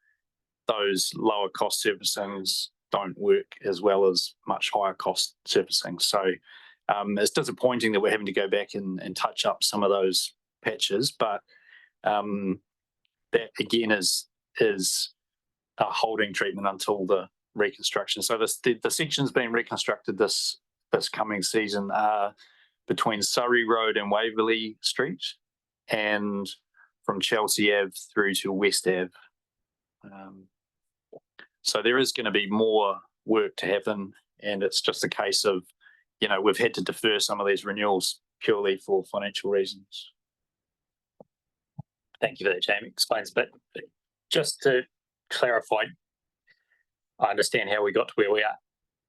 those lower cost surfacings don't work as well as much higher cost surfacing. So it's disappointing that we're having to go back and touch up some of those patches, but that again is a holding treatment until the reconstruction. So the sections being reconstructed this coming season are between Surrey Road and Waverley Street, and from Chelsea Ave through to West Ave. So there is going to be more work to happen, and it's just a case of, we've had to defer some of these renewals purely for financial reasons. Thank you for that, Jamie. Explains, but just to clarify, I understand how we got to where we are.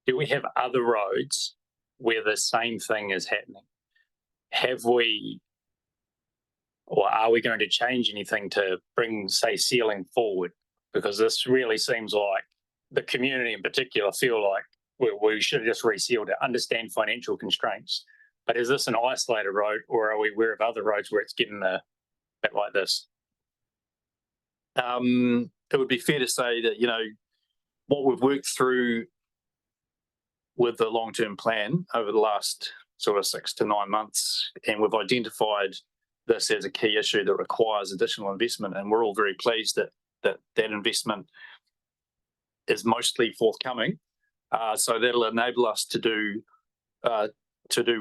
Do we have other roads where the same thing is happening? Have we, or are we going to change anything to bring, say, sealing forward? Because this really seems like the community in particular feel like we should have just resealed it. Understand financial constraints, but is this an isolated road, or are we aware of other roads where it's getting a bit like this? It would be fair to say that, what we've worked through with the long-term plan over the last sort of 6 to 9 months, and we've identified this as a key issue that requires additional investment, and we're all very pleased that investment is mostly forthcoming. So that'll enable us to do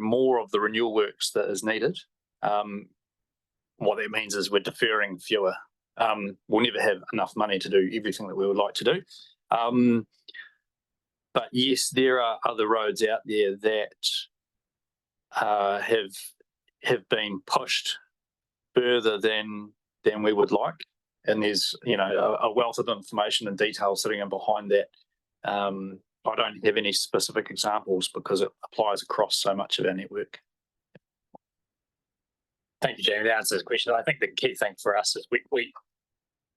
more of the renewal works that is needed. What that means is we're deferring fewer. We'll never have enough money to do everything that we would like to do. But yes, there are other roads out there that have been pushed further than we would like. and there's, you know, a wealth of information and detail sitting in behind that. I don't have any specific examples because it applies across so much of our network. Thank you, Jamie. That answers the question. I think the key thing for us is we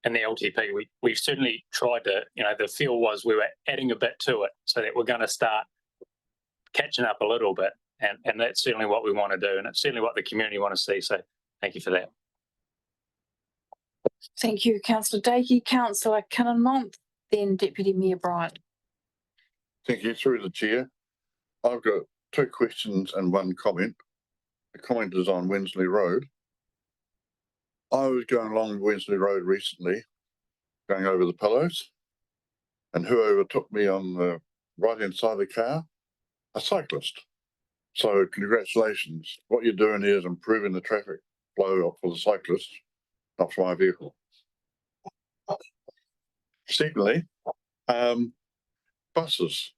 in the LTP, we've certainly tried to, you know, the feel was we were adding a bit to it so that we're going to start catching up a little bit. And that's certainly what we want to do. And it's certainly what the community want to see. So thank you for that. Thank you, councillor Dakey. Councillor Kinnermonth, then Deputy Mayor Bryant. Thank you. Through the chair, I've got 2 questions and 1 comment. The comment is on Wensley Road. I was going along Wensley Road recently, going over the Pillows, and who overtook me on the right-hand side of the car? A cyclist. So congratulations. What you're doing here is improving the traffic flow for the cyclists, not for my vehicle. Secondly, buses.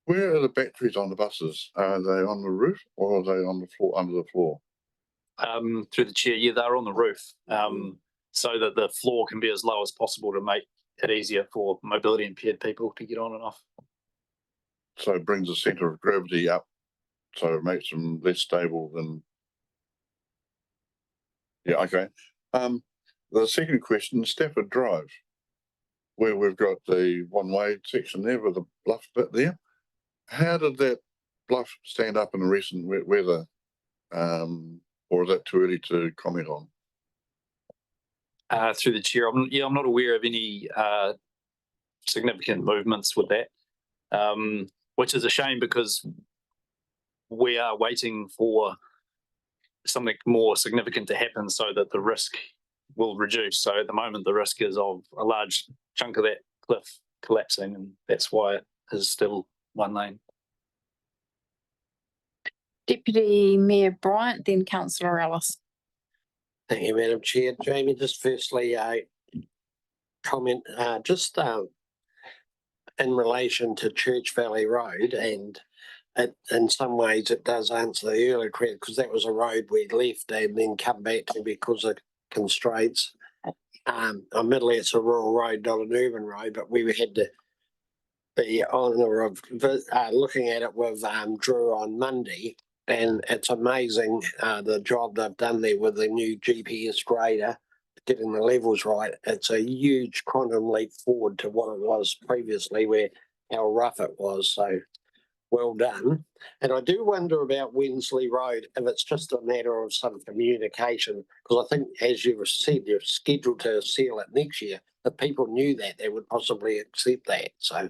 Where are the batteries on the buses? Are they on the roof or are they on the floor, under the floor? Through the chair, yeah, they're on the roof, so that the floor can be as low as possible to make it easier for mobility impaired people to get on and off. So it brings the centre of gravity up, so it makes them less stable than. Yeah, okay. The second question, Stafford Drive, where we've got the one-way section there with the bluff bit there. How did that bluff stand up in the recent wet weather? Or is that too early to comment on? Through the chair, I'm not aware of any significant movements with that, which is a shame because we are waiting for something more significant to happen so that the risk will reduce. So at the moment, the risk is of a large chunk of that cliff collapsing, and that's why it is still 1 lane. Deputy Mayor Bryant, then Councillor Ellis. Thank you, Madam Chair. Jamie, just firstly, a comment, in relation to Church Valley Road, and in some ways it does answer the earlier question because that was a road we left and then come back to because of constraints. Admittedly, it's a rural road, not an urban road, but we had the honour of looking at it with Drew on Monday. And it's amazing the job they've done there with the new GPS grader, getting the levels right. It's a huge quantum leap forward to what it was previously, where how rough it was. So well done. And I do wonder about Wensley Road, if it's just a matter of some communication, because I think, as you've said, you're scheduled to seal it next year. If people knew that, they would possibly accept that. So.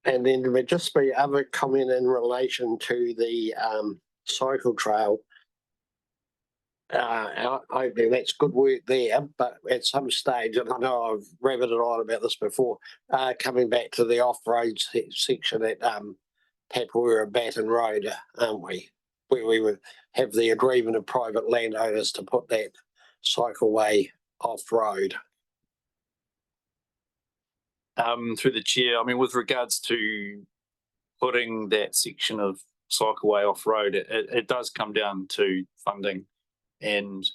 And then there would just be other comment in relation to the cycle trail. I think that's good work there, but at some stage, and I know I've rabbited on about this before, coming back to the off-road section at Tapua Batten Road, aren't we? Where we would have the agreement of private landowners to put that cycleway off-road. Through the chair, I mean, with regards to putting that section of cycleway off-road, it does come down to funding, and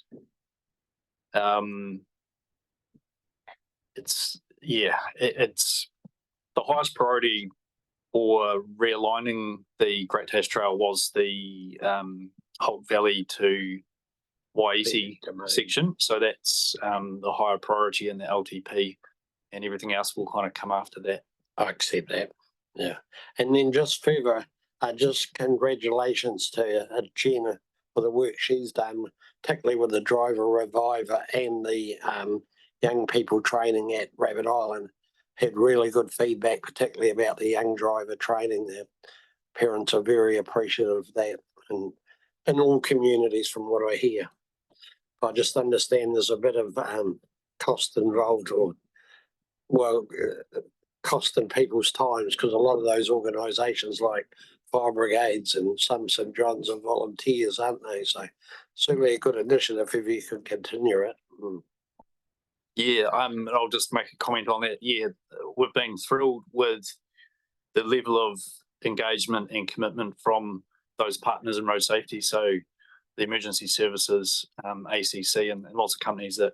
it's the highest priority for realigning the Great Tash Trail was the Holt Valley to Waiheke section, so that's the higher priority in the LTP. And everything else will kind of come after that. I accept that. Yeah. And then just further, just congratulations to Jenna for the work she's done, particularly with the driver reviver and the young people training at Rabbit Island. Had really good feedback, particularly about the young driver training. The parents are very appreciative of that, and in all communities, from what I hear. I just understand there's a bit of cost involved, or cost in people's times, because a lot of those organisations like fire brigades and some St John's are volunteers, aren't they? So certainly a good initiative if you could continue it. Yeah, I'll just make a comment on that. Yeah, we've been thrilled with the level of engagement and commitment from those partners in road safety. So the emergency services, ACC, and lots of companies that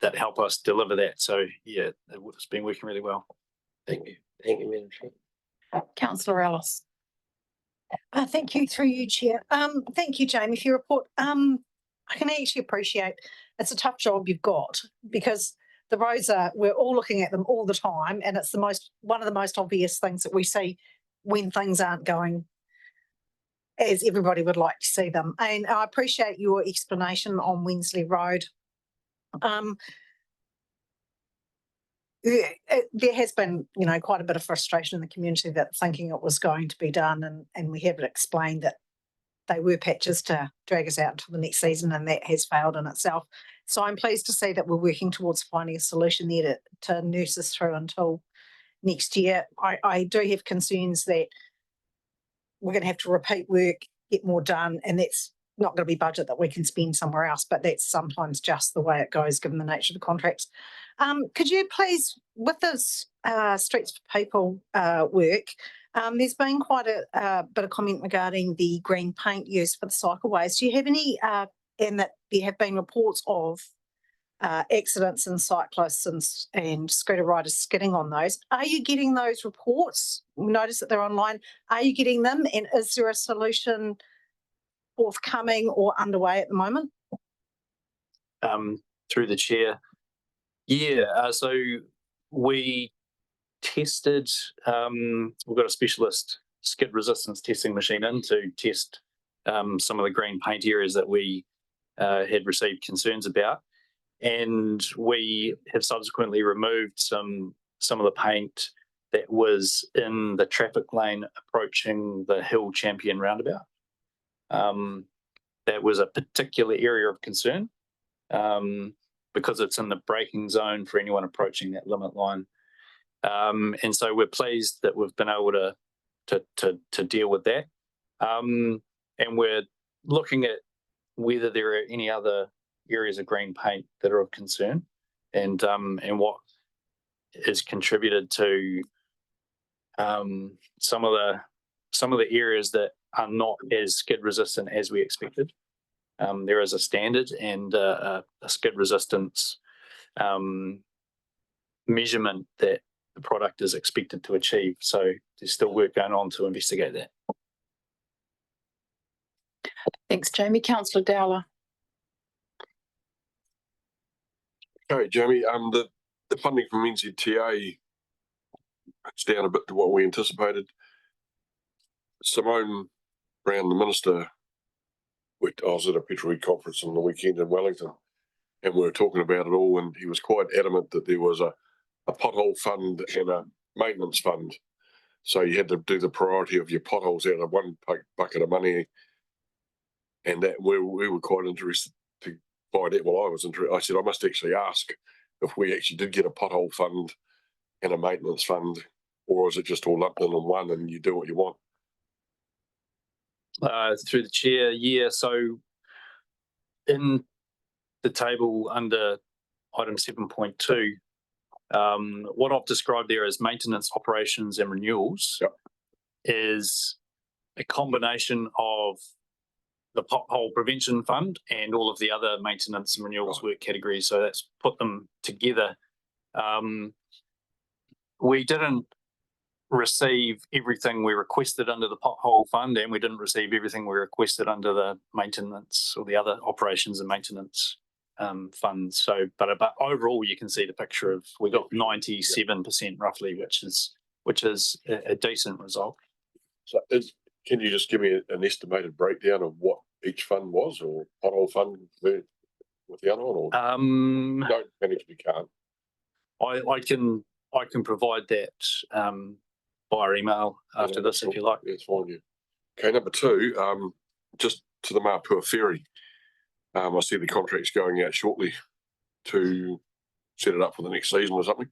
that help us deliver that. So yeah, it's been working really well. Thank you. Thank you, Madam Chair. Councillor Ellis. Thank you through you, Chair. Thank you, Jamie, for your report. I can actually appreciate it's a tough job you've got because the roads we're all looking at them all the time, and it's one of the most obvious things that we see when things aren't going as everybody would like to see them. And I appreciate your explanation on Wensley Road. There has been, quite a bit of frustration in the community that thinking it was going to be done, and we have explained that they were patches to drag us out until the next season, and that has failed in itself. So I'm pleased to see that we're working towards finding a solution there to nurse us through until next year. I do have concerns that we're going to have to repeat work, get more done, and that's not going to be budget that we can spend somewhere else, but that's sometimes just the way it goes given the nature of the contracts. Could you please, with this Streets for People work, there's been quite a bit of comment regarding the green paint used for the cycleways. Do you have any, and that there have been reports of accidents and cyclists and scooter riders skidding on those. Are you getting those reports? Notice that they're online. Are you getting them? And is there a solution forthcoming or underway at the moment? Through the chair. Yeah, so we tested, we've got a specialist skid resistance testing machine in to test some of the green paint areas that we had received concerns about. And we have subsequently removed some of the paint that was in the traffic lane approaching the Hill Champion roundabout. That was a particular area of concern because it's in the braking zone for anyone approaching that limit line. And so we're pleased that we've been able to deal with that. And we're looking at whether there are any other areas of green paint that are of concern and what is contributed to some of the areas that are not as skid resistant as we expected. There is a standard and a skid resistance measurement that the product is expected to achieve. So there's still work going on to investigate that. Thanks, Jamie. Councillor Dowler. Okay, Jamie, the funding from NZTA it's down a bit to what we anticipated. Simone Brown, the Minister, I was at a Petroid conference on the weekend in Wellington, and we were talking about it all, and he was quite adamant that there was a pothole fund and a maintenance fund. So you had to do the priority of your potholes out of one bucket of money, and that we were quite interested to find out. Well, I was interested. I said I must actually ask if we actually did get a pothole fund and a maintenance fund, or is it just all lumped in one and you do what you want? Through the chair, yeah. So in the table under item 7.2, what I've described there as maintenance, operations and renewals is a combination of the pothole prevention fund and all of the other maintenance and renewals work categories. So that's put them together. We didn't receive everything we requested under the pothole fund, and we didn't receive everything we requested under the maintenance or the other operations and maintenance funds. So, but overall, you can see the picture of we got 97% roughly, which is a decent result. So, can you just give me an estimated breakdown of what each fund was, or pothole fund with the other one, or don't manage we can't? I can provide that via email after this if you like. That's fine. Yeah. Okay, number two, just to the Mapua Ferry. I see the contract's going out shortly to set it up for the next season or something.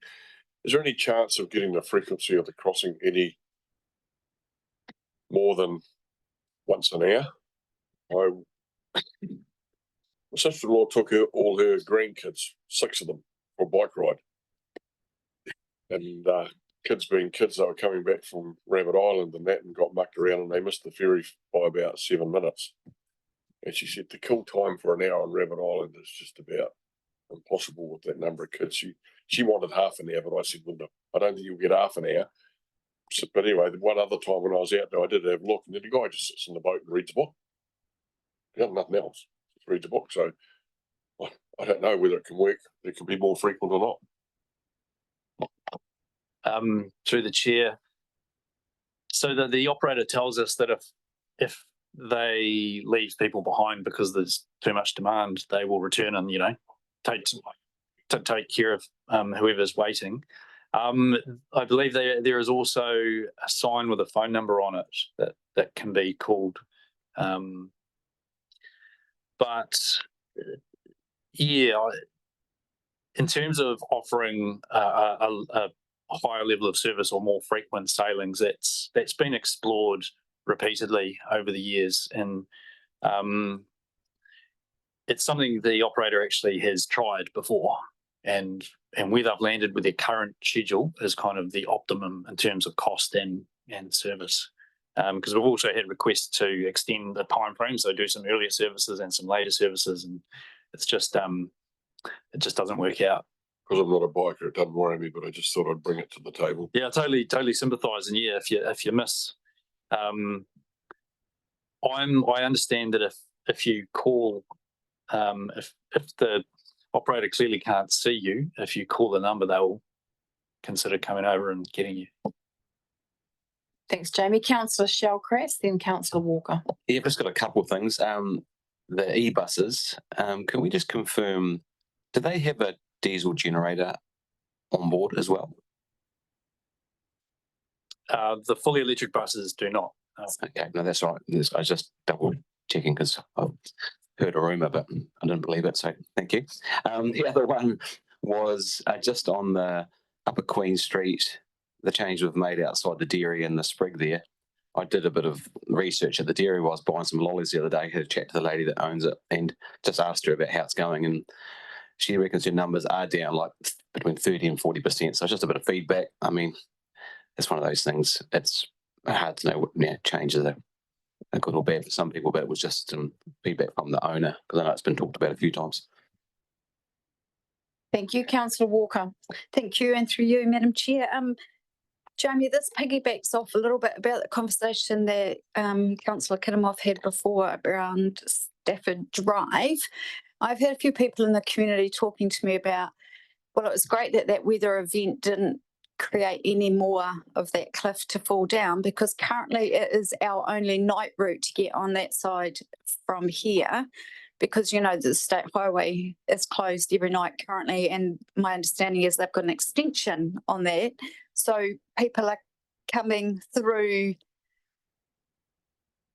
Is there any chance of getting the frequency of the crossing any more than once an hour? My sister-in-law took all her grandkids, 6 of them, for a bike ride. And kids being kids, they were coming back from Rabbit Island and got mucked around, and they missed the ferry by about 7 minutes. And she said the kill time for an hour on Rabbit Island is just about impossible with that number of kids. She wanted half an hour, but I said, well, no, I don't think you'll get half an hour. So, but anyway, the one other time when I was out there, I did have a look, and the guy just sits in the boat and reads a book. He does nothing else, just reads a book. So I don't know whether it can work. It can be more frequent or not. Through the chair. So the operator tells us that if they leave people behind because there's too much demand, they will return and, you know, take care of whoever's waiting. I believe there is also a sign with a phone number on it that can be called. But yeah, in terms of offering a higher level of service or more frequent sailings, that's been explored repeatedly over the years, and it's something the operator actually has tried before, and where they've landed with their current schedule is kind of the optimum in terms of cost and service. Because we've also had requests to extend the time frame, so do some earlier services and some later services, and it's just it just doesn't work out. Because I'm not a biker, it doesn't worry me, but I just thought I'd bring it to the table. Yeah, totally sympathise, and yeah, if you miss, I understand that if you call, if the operator clearly can't see you, if you call the number, they'll consider coming over and getting you. Thanks, Jamie. Councillor Shellcrest, then Councillor Walker. Yeah, I've just got a couple of things. The e-buses, can we just confirm, do they have a diesel generator on board as well? The fully electric buses do not. Okay, no, that's right. I was just double checking because I've heard a rumour, but I didn't believe it. So thank you. The other one was just on the Upper Queen Street, the change we've made outside the dairy and the sprig there. I did a bit of research at the dairy while I was buying some lollies the other day, had a chat to the lady that owns it and just asked her about how it's going, and she reckons her numbers are down like between 30 and 40%. So it's just a bit of feedback. I mean, it's one of those things. It's hard to know what changes are good or bad for some people, but it was just some feedback from the owner because I know it's been talked about a few times. Thank you, Councillor Walker. Thank you, and through you, Madam Chair. Jamie, this piggybacks off a little bit about the conversation that Councillor Kidimoff had before around Stafford Drive. I've had a few people in the community talking to me about, well, it was great that that weather event didn't create any more of that cliff to fall down, because currently it is our only night route to get on that side from here, because, you know, the state highway is closed every night currently, and my understanding is they've got an extension on that. So people are coming through,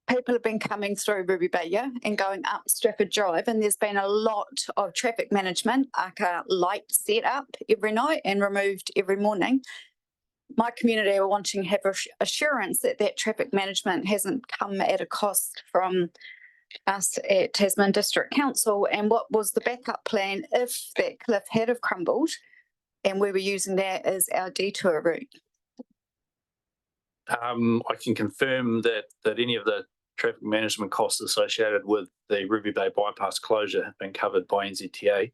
people have been coming through Ruby Bay, yeah, and going up Stafford Drive, and there's been a lot of traffic management, light set up every night and removed every morning. My community are wanting to have assurance that that traffic management hasn't come at a cost from us at Tasman District Council, and what was the backup plan if that cliff had have crumbled and we were using that as our detour route? I can confirm that any of the traffic management costs associated with the Ruby Bay bypass closure have been covered by NZTA.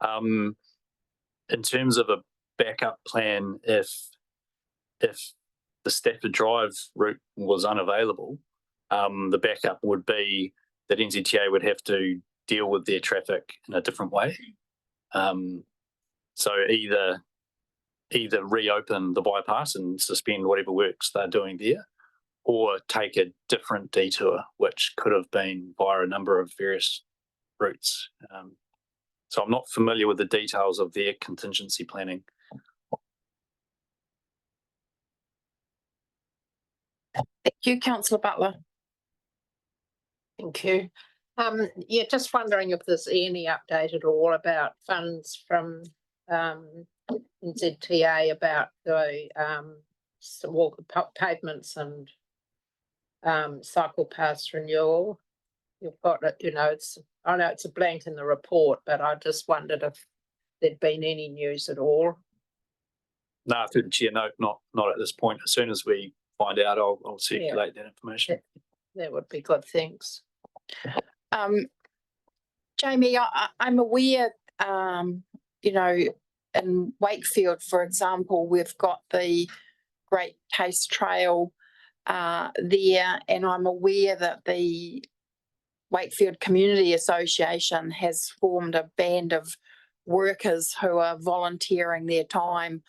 In terms of a backup plan, if the Stafford Drive route was unavailable, the backup would be that NZTA would have to deal with their traffic in a different way. So either reopen the bypass and suspend whatever works they're doing there, or take a different detour, which could have been via a number of various routes. So I'm not familiar with the details of their contingency planning. Thank you, Councillor Butler. Thank you. Yeah, just wondering if there's any update at all about funds from NZTA about the pavements and cycle paths renewal. You've got it, you know, I know it's a blank in the report, but I just wondered if there'd been any news at all. No, through the chair, no, not at this point. As soon as we find out, I'll circulate that information. That would be good, thanks. Jamie, I'm aware, you know, in Wakefield, for example, we've got the Great Taste Trail there, and I'm aware that the Wakefield Community Association has formed a band of workers who are volunteering their time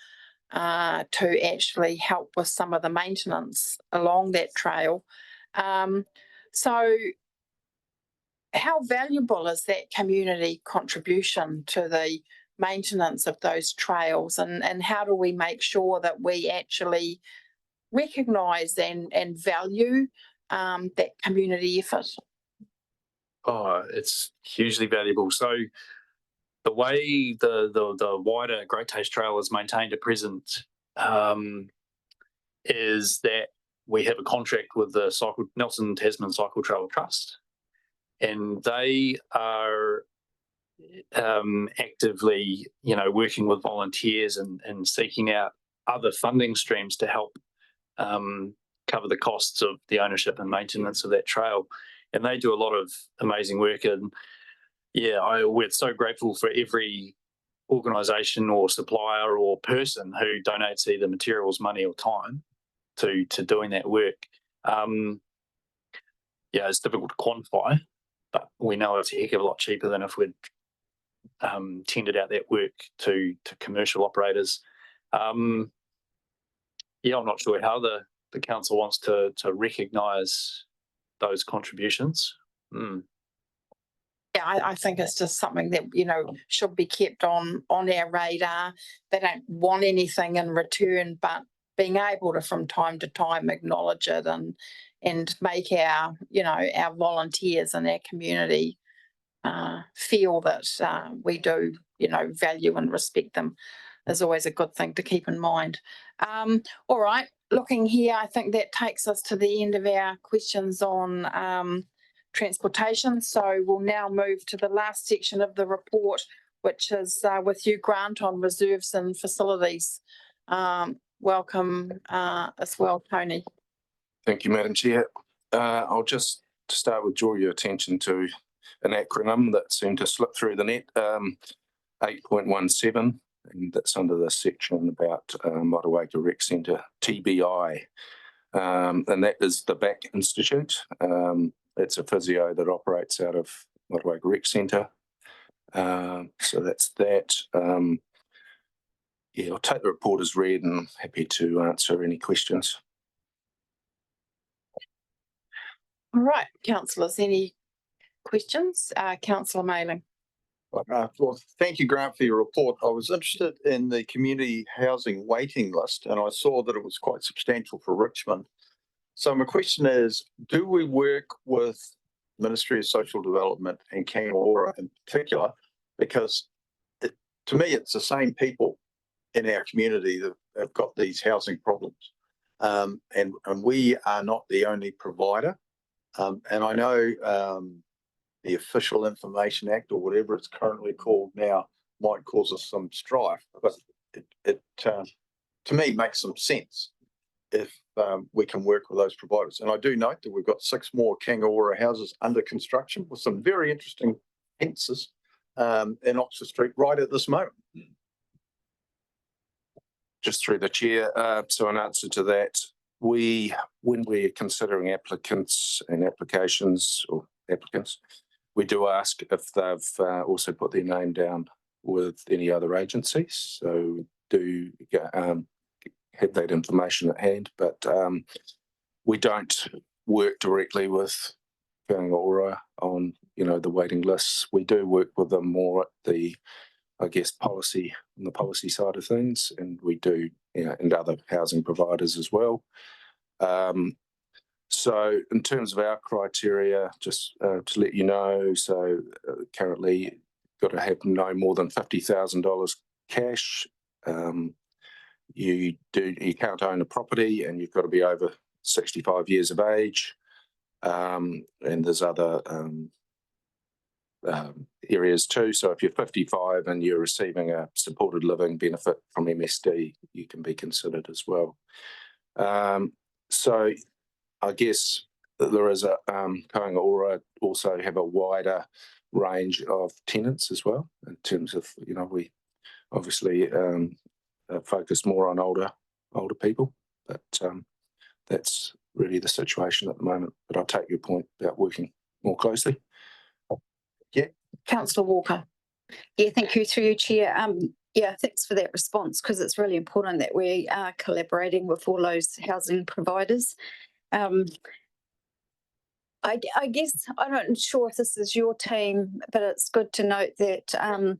to actually help with some of the maintenance along that trail. So how valuable is that community contribution to the maintenance of those trails, and how do we make sure that we actually recognise and value that community effort? Oh, it's hugely valuable. So the way the wider Great Taste Trail is maintained at present is that we have a contract with the Nelson Tasman Cycle Trail Trust, and they are actively, working with volunteers and seeking out other funding streams to help cover the costs of the ownership and maintenance of that trail. And they do a lot of amazing work. And we're so grateful for every organisation or supplier or person who donates either materials, money, or time to doing that work. It's difficult to quantify, but we know it's a heck of a lot cheaper than if we'd tendered out that work to commercial operators. I'm not sure how the council wants to recognise those contributions. Yeah, I think it's just something that, should be kept on our radar. They don't want anything in return, but being able to from time to time acknowledge it and make our volunteers and our community feel that we do, value and respect them is always a good thing to keep in mind. All right, looking here, I think that takes us to the end of our questions on transportation. So we'll now move to the last section of the report, which is with you, Grant, on reserves and facilities. Welcome as well, Tony. Thank you, Madam Chair. I'll just start with draw your attention to an acronym that seemed to slip through the net, 8.17, and that's under the section about Motueka Rec Centre, TBI. And that is the BAC Institute. It's a physio that operates out of Motueka Rec Centre. So that's that. I'll take the report as read and I'm happy to answer any questions. All right, councillors, any questions? Councillor Mayling. Well, thank you, Grant, for your report. I was interested in the community housing waiting list, and I saw that it was quite substantial for Richmond. So my question is, do we work with Ministry of Social Development and Kangaroo in particular? Because to me, it's the same people in our community that have got these housing problems. And we are not the only provider. And I know the Official Information Act, or whatever it's currently called now, might cause us some strife, but it to me makes some sense if we can work with those providers. And I do note that we've got 6 more Kangaroo houses under construction with some very interesting fences in Oxford Street right at this moment. Just through the chair, so in answer to that, when we're considering applicants and applications or applicants, we do ask if they've also put their name down with any other agencies. So do have that information at hand, but we don't work directly with Kangaroo on the waiting lists. We do work with them more at the policy, on the policy side of things, and we do, and other housing providers as well. So in terms of our criteria, just to let you know, so currently got to have no more than $50,000 cash. You can't own a property, and you've got to be over 65 years of age. And there's other areas too. So if you're 55 and you're receiving a supported living benefit from MSD, you can be considered as well. So I guess there is a, Kāinga Ora also have a wider range of tenants as well, in terms of, you know, we obviously focus more on older people, but that's really the situation at the moment. But I'll take your point about working more closely. Councillor Walker. Yeah, thank you through you, Chair. Yeah, thanks for that response, because it's really important that we are collaborating with all those housing providers. I guess I'm not sure if this is your team, but it's good to note that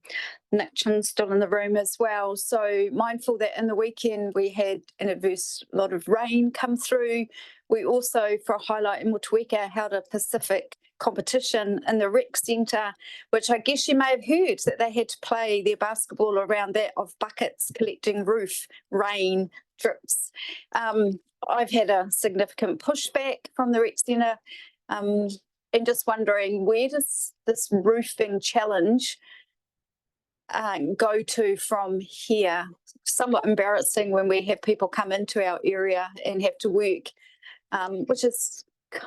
Nick Chin's still in the room as well. So mindful that in the weekend we had an adverse lot of rain come through. We also, for a highlight in Motueka, held a Pacific competition in the rec centre, which I guess you may have heard that they had to play their basketball around that of buckets collecting roof rain drips. I've had a significant pushback from the rec centre. And just wondering, where does this roofing challenge go to from here? Somewhat embarrassing when we have people come into our area and have to work, which is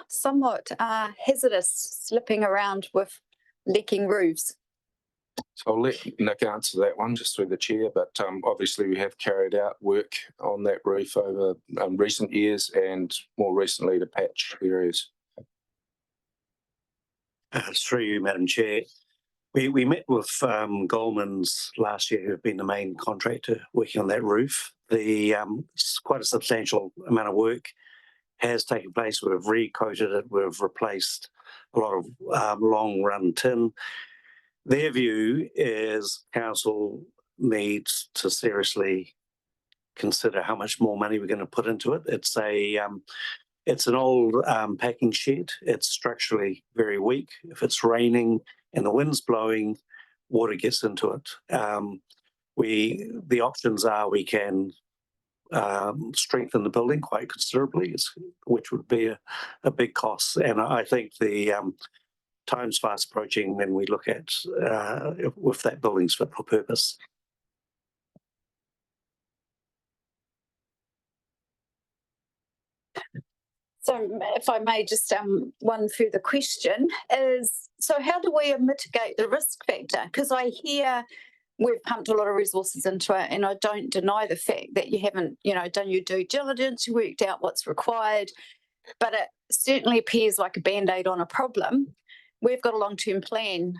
somewhat hazardous, slipping around with leaking roofs. So I'll let Nick answer that one just through the chair, but obviously we have carried out work on that roof over recent years and more recently to patch areas. Through you, Madam Chair. We met with Goldman's last year, who have been the main contractor working on that roof. Quite a substantial amount of work has taken place. We've recoated it, we've replaced a lot of long run tin. Their view is council needs to seriously consider how much more money we're going to put into it. It's an old packing shed. It's structurally very weak. If it's raining and the wind's blowing, water gets into it. The options are we can strengthen the building quite considerably, which would be a big cost. And I think the time's fast approaching when we look at if that building's fit for purpose. So if I may just one further question is, so how do we mitigate the risk factor? Because I hear we've pumped a lot of resources into it, and I don't deny the fact that you haven't, done your due diligence, you worked out what's required, but it certainly appears like a Band-Aid on a problem. We've got a long-term plan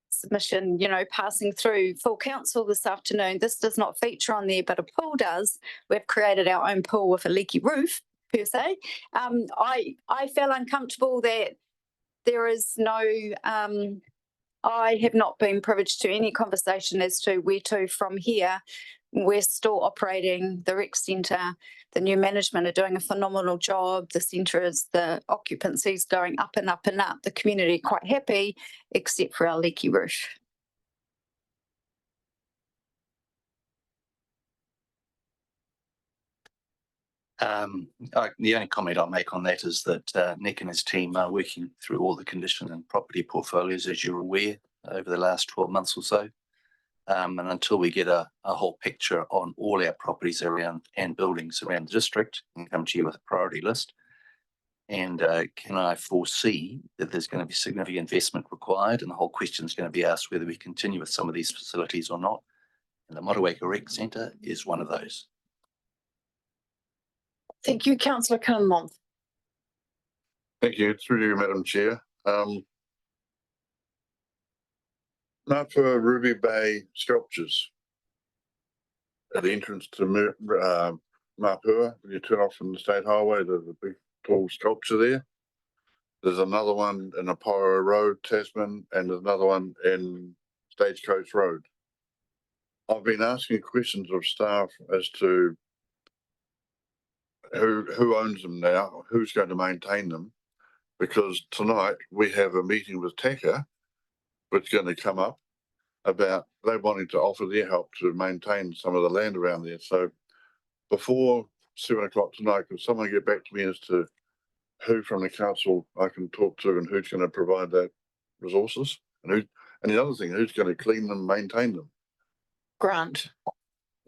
submission, passing through full council this afternoon. This does not feature on there, but a pool does. We've created our own pool with a leaky roof, per se. I felt uncomfortable that there is no, I have not been privileged to any conversation as to where to from here. We're still operating the rec centre. The new management are doing a phenomenal job. The centre is, the occupancy is going up and up and up. The community are quite happy, except for our leaky roof. The only comment I'll make on that is that Nick and his team are working through all the condition and property portfolios, as you're aware, over the last 12 months or so. And until we get a whole picture on all our properties around and buildings around the district, we can come to you with a priority list. And can I foresee that there's going to be significant investment required, and the whole question is going to be asked whether we continue with some of these facilities or not. And the Motueka Rec Centre is one of those. Thank you, Councillor Kinmonth. Thank you. Through you, Madam Chair. Ngāpua Ruby Bay sculptures at the entrance to Mapua. When you turn off from the State Highway, there's a big tall sculpture there. There's another one in Apara Road, Tasman, and there's another one in Stagecoach Road. I've been asking questions of staff as to who owns them now, who's going to maintain them, because tonight we have a meeting with Taka, which is going to come up about they wanting to offer their help to maintain some of the land around there. So before 7 o'clock tonight, could someone get back to me as to who from the council I can talk to and who's going to provide that resources, and the other thing, who's going to clean them, maintain them? Grant.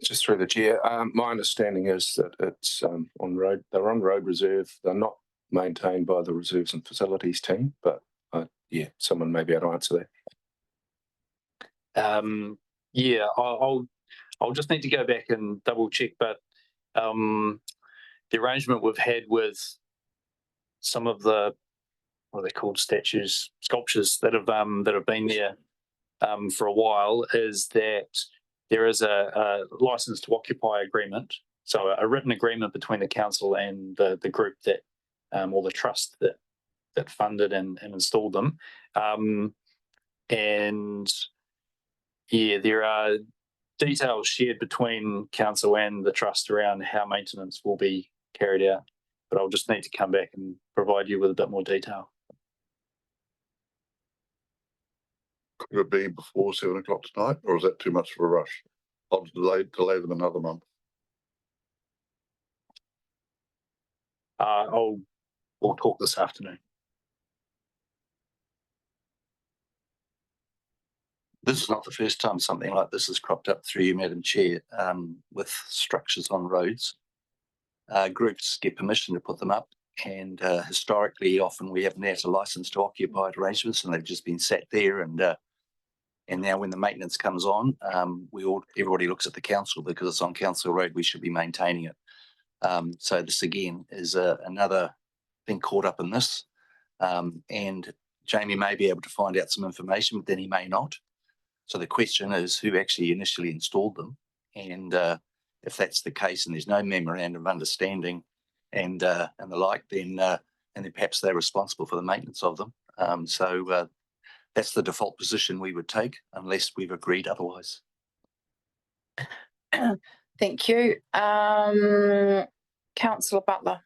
Just through the chair, my understanding is that it's on road. They're on road reserve. They're not maintained by the reserves and facilities team, but yeah, someone may be able to answer that. Yeah, I'll just need to go back and double check, but the arrangement we've had with some of the, what are they called, sculptures that have been there for a while, is that there is a license to occupy agreement, so a written agreement between the council and the group that or the trust that funded and installed them, and yeah, there are details shared between council and the trust around how maintenance will be carried out, but I'll just need to come back and provide you with a bit more detail. Could it be before 7 o'clock tonight, or is that too much of a rush? I'll delay them another month. We'll talk this afternoon. This is not the first time something like this has cropped up through you, Madam Chair, with structures on roads. Groups get permission to put them up, and historically, often we haven't had a license to occupy arrangements, and they've just been sat there. And now, when the maintenance comes on, everybody looks at the council because it's on council road. We should be maintaining it. So this again is another thing caught up in this, and Jamie may be able to find out some information, but then he may not. So the question is who actually initially installed them, and if that's the case, and there's no memorandum of understanding, and the like, then perhaps they're responsible for the maintenance of them. So that's the default position we would take, unless we've agreed otherwise. Thank you. Councillor Butler.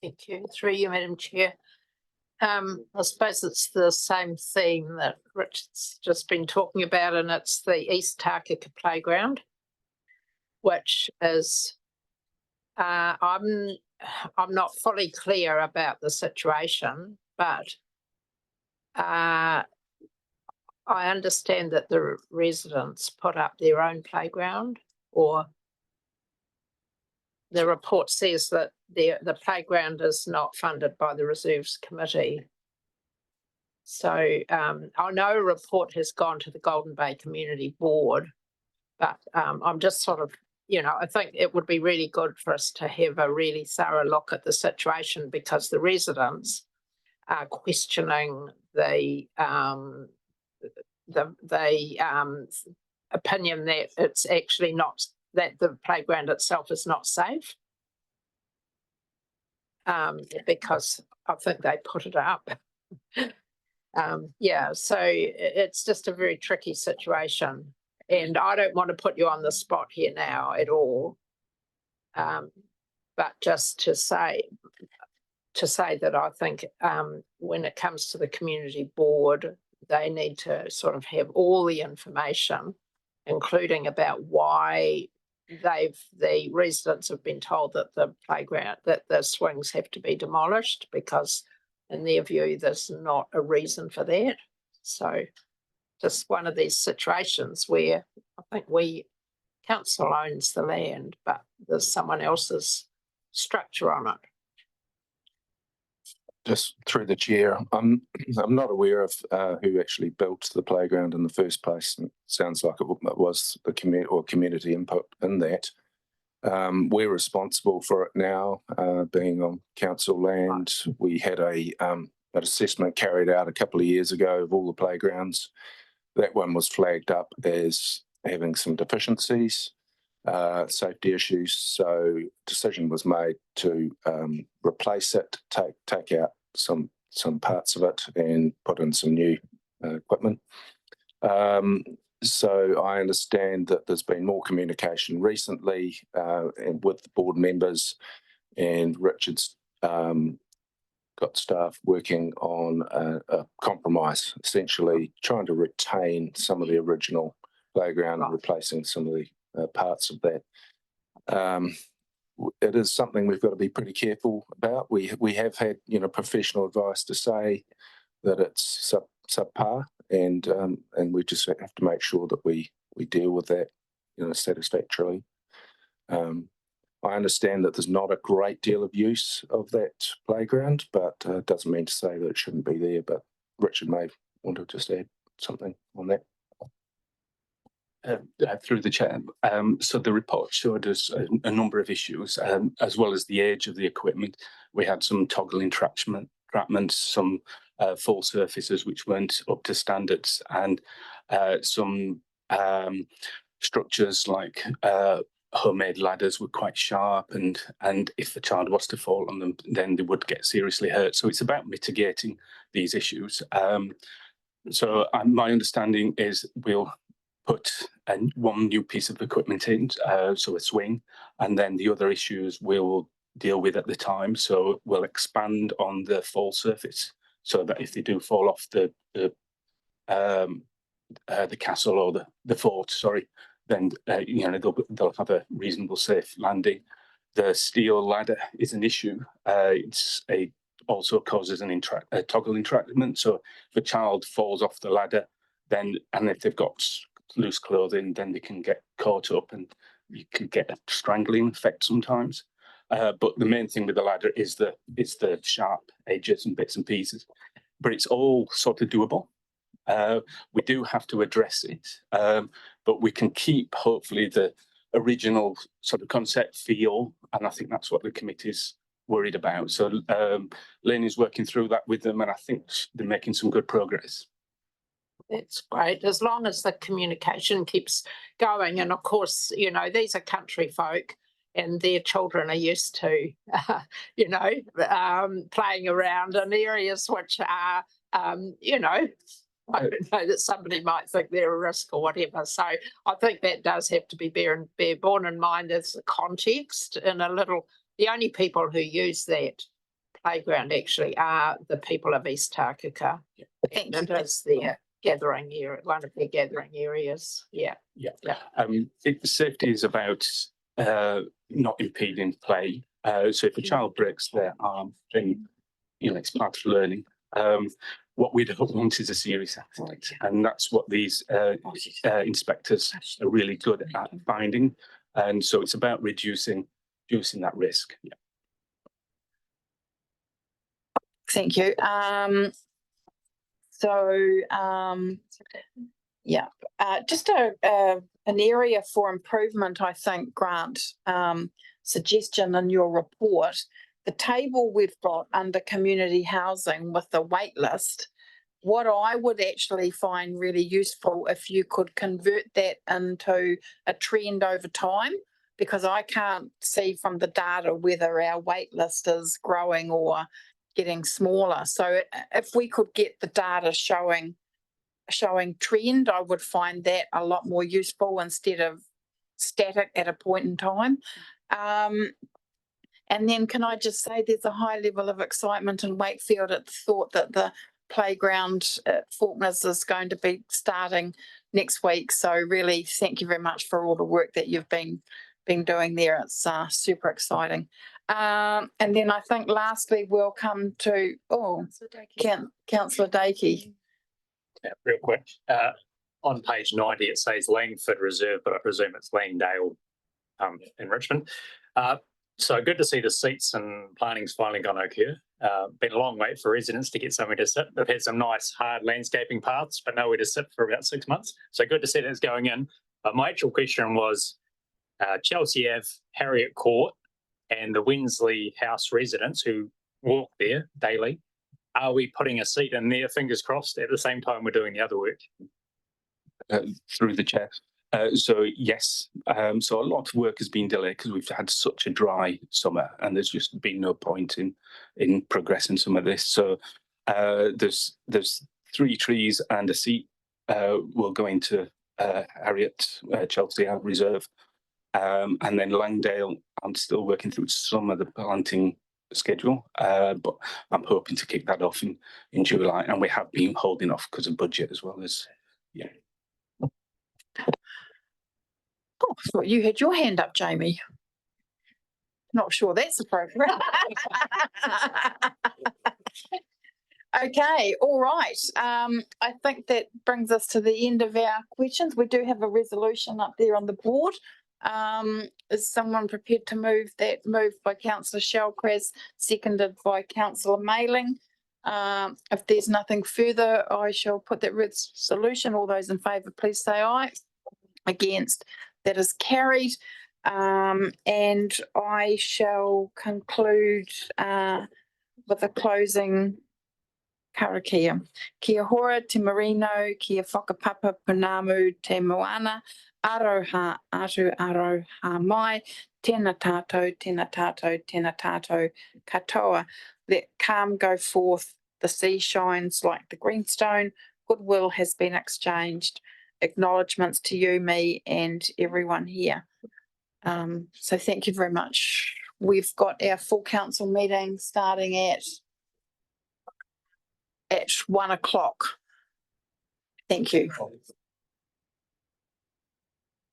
Thank you. Through you, Madam Chair. I suppose it's the same theme that Richard's just been talking about, and it's the East Takaka Playground, which is, I'm not fully clear about the situation, but I understand that the residents put up their own playground, or the report says that the playground is not funded by the Reserves Committee. So I know a report has gone to the Golden Bay Community Board, but I'm just sort of, I think it would be really good for us to have a really thorough look at the situation, because the residents are questioning the opinion that it's actually not, that the playground itself is not safe, because I think they put it up. Yeah, so it's just a very tricky situation, and I don't want to put you on the spot here now at all, but just to say that I think when it comes to the community board, they need to sort of have all the information, including about why the residents have been told that the playground, that the swings have to be demolished, because in their view there's not a reason for that. So just one of these situations where I think council owns the land, but there's someone else's structure on it. Just through the chair, I'm not aware of who actually built the playground in the first place. It sounds like it was the community input in that. We're responsible for it now, being on council land. We had an assessment carried out a couple of years ago of all the playgrounds. That one was flagged up as having some deficiencies, safety issues. So decision was made to replace it, take out some parts of it and put in some new equipment. So I understand that there's been more communication recently and with the board members, and Richard's got staff working on a compromise, essentially trying to retain some of the original playground and replacing some of the parts of that. It is something we've got to be pretty careful about. We have had professional advice to say that it's subpar, and we just have to make sure that we deal with that satisfactorily. I understand that there's not a great deal of use of that playground, but doesn't mean to say that it shouldn't be there. But Richard may want to just add something on that. Through the chair. So the report showed us a number of issues, as well as the age of the equipment. We had some toggle entrapments, some full surfaces which weren't up to standards, and some structures like homemade ladders were quite sharp, and if a child was to fall on them, then they would get seriously hurt. So it's about mitigating these issues. So my understanding is we'll put one new piece of equipment in, so a swing, and then the other issues we'll deal with at the time. So we'll expand on the fall surface so that if they do fall off the castle or the fort, sorry, then they'll have a reasonable safe landing. The steel ladder is an issue. It also causes a toggle entrapment. So if a child falls off the ladder, and if they've got loose clothing, then they can get caught up and you can get a strangling effect sometimes. But the main thing with the ladder is the sharp edges and bits and pieces. But it's all sort of doable. We do have to address it, but we can keep hopefully the original sort of concept feel, and I think that's what the committee's worried about. So Lane is working through that with them, and I think they're making some good progress. That's great, as long as the communication keeps going. And of course, these are country folk and their children are used to, playing around in areas which are, I don't know that somebody might think they're a risk or whatever. So I think that does have to be borne in mind as the context. The only people who use that playground actually are the people of East Takaka. And it is their gathering area, one of their gathering areas. Yeah. Safety is about not impeding play. So if a child breaks their arm, then it's part of learning. What we don't want is a serious accident, and that's what these inspectors are really good at finding. And so it's about reducing that risk. Yeah. Thank you. Just an area for improvement, I think, Grant, suggestion in your report, the table we've got under community housing with the wait list, what I would actually find really useful if you could convert that into a trend over time, because I can't see from the data whether our wait list is growing or getting smaller. So if we could get the data showing trend, I would find that a lot more useful instead of static at a point in time. And then can I just say there's a high level of excitement in Wakefield at the thought that the playground at Faulkners is going to be starting next week. So really thank you very much for all the work that you've been doing there. It's super exciting. And then I think lastly we'll come to Councillor Dakey. Yeah, real quick. On page 90 it says Langford Reserve, but I presume it's Langdale in Richmond. So good to see the seats and planning's finally going to occur. Been a long wait for residents to get somewhere to sit. They've had some nice hard landscaping paths, but nowhere to sit for about 6 months. So good to see that's going in. But my actual question was Chelsea Ave, Harriet Court, and the Winsley House residents who walk there daily. Are we putting a seat in there, fingers crossed, at the same time we're doing the other work? Through the chair. So yes, so a lot of work has been delayed because we've had such a dry summer, and there's just been no point in progressing some of this. So there's 3 trees and a seat will go into Harriet Chelsea Ave Reserve, and then Langdale. I'm still working through some of the planting schedule, but I'm hoping to kick that off in July, and we have been holding off because of budget as well as Oh, I thought you had your hand up, Jamie. Not sure that's appropriate. Okay, all right. I think that brings us to the end of our questions. We do have a resolution up there on the board. Is someone prepared to move that? Moved by councillor Shellcras, seconded by councillor Mailing. If there's nothing further, I shall put that resolution. All those in favour, please say aye. Against, that is carried. And I shall conclude with a closing karakia. Kia hora, te marino, kia whakapapa punamu, te moana, aroha, aroha mai, tēnā tātou, tēnā tātou, tēnā tātou katoa. Let calm go forth, the sea shines like the greenstone, goodwill has been exchanged. Acknowledgements to you, me, and everyone here. So thank you very much. We've got our full council meeting starting at 1 o'clock. Thank you.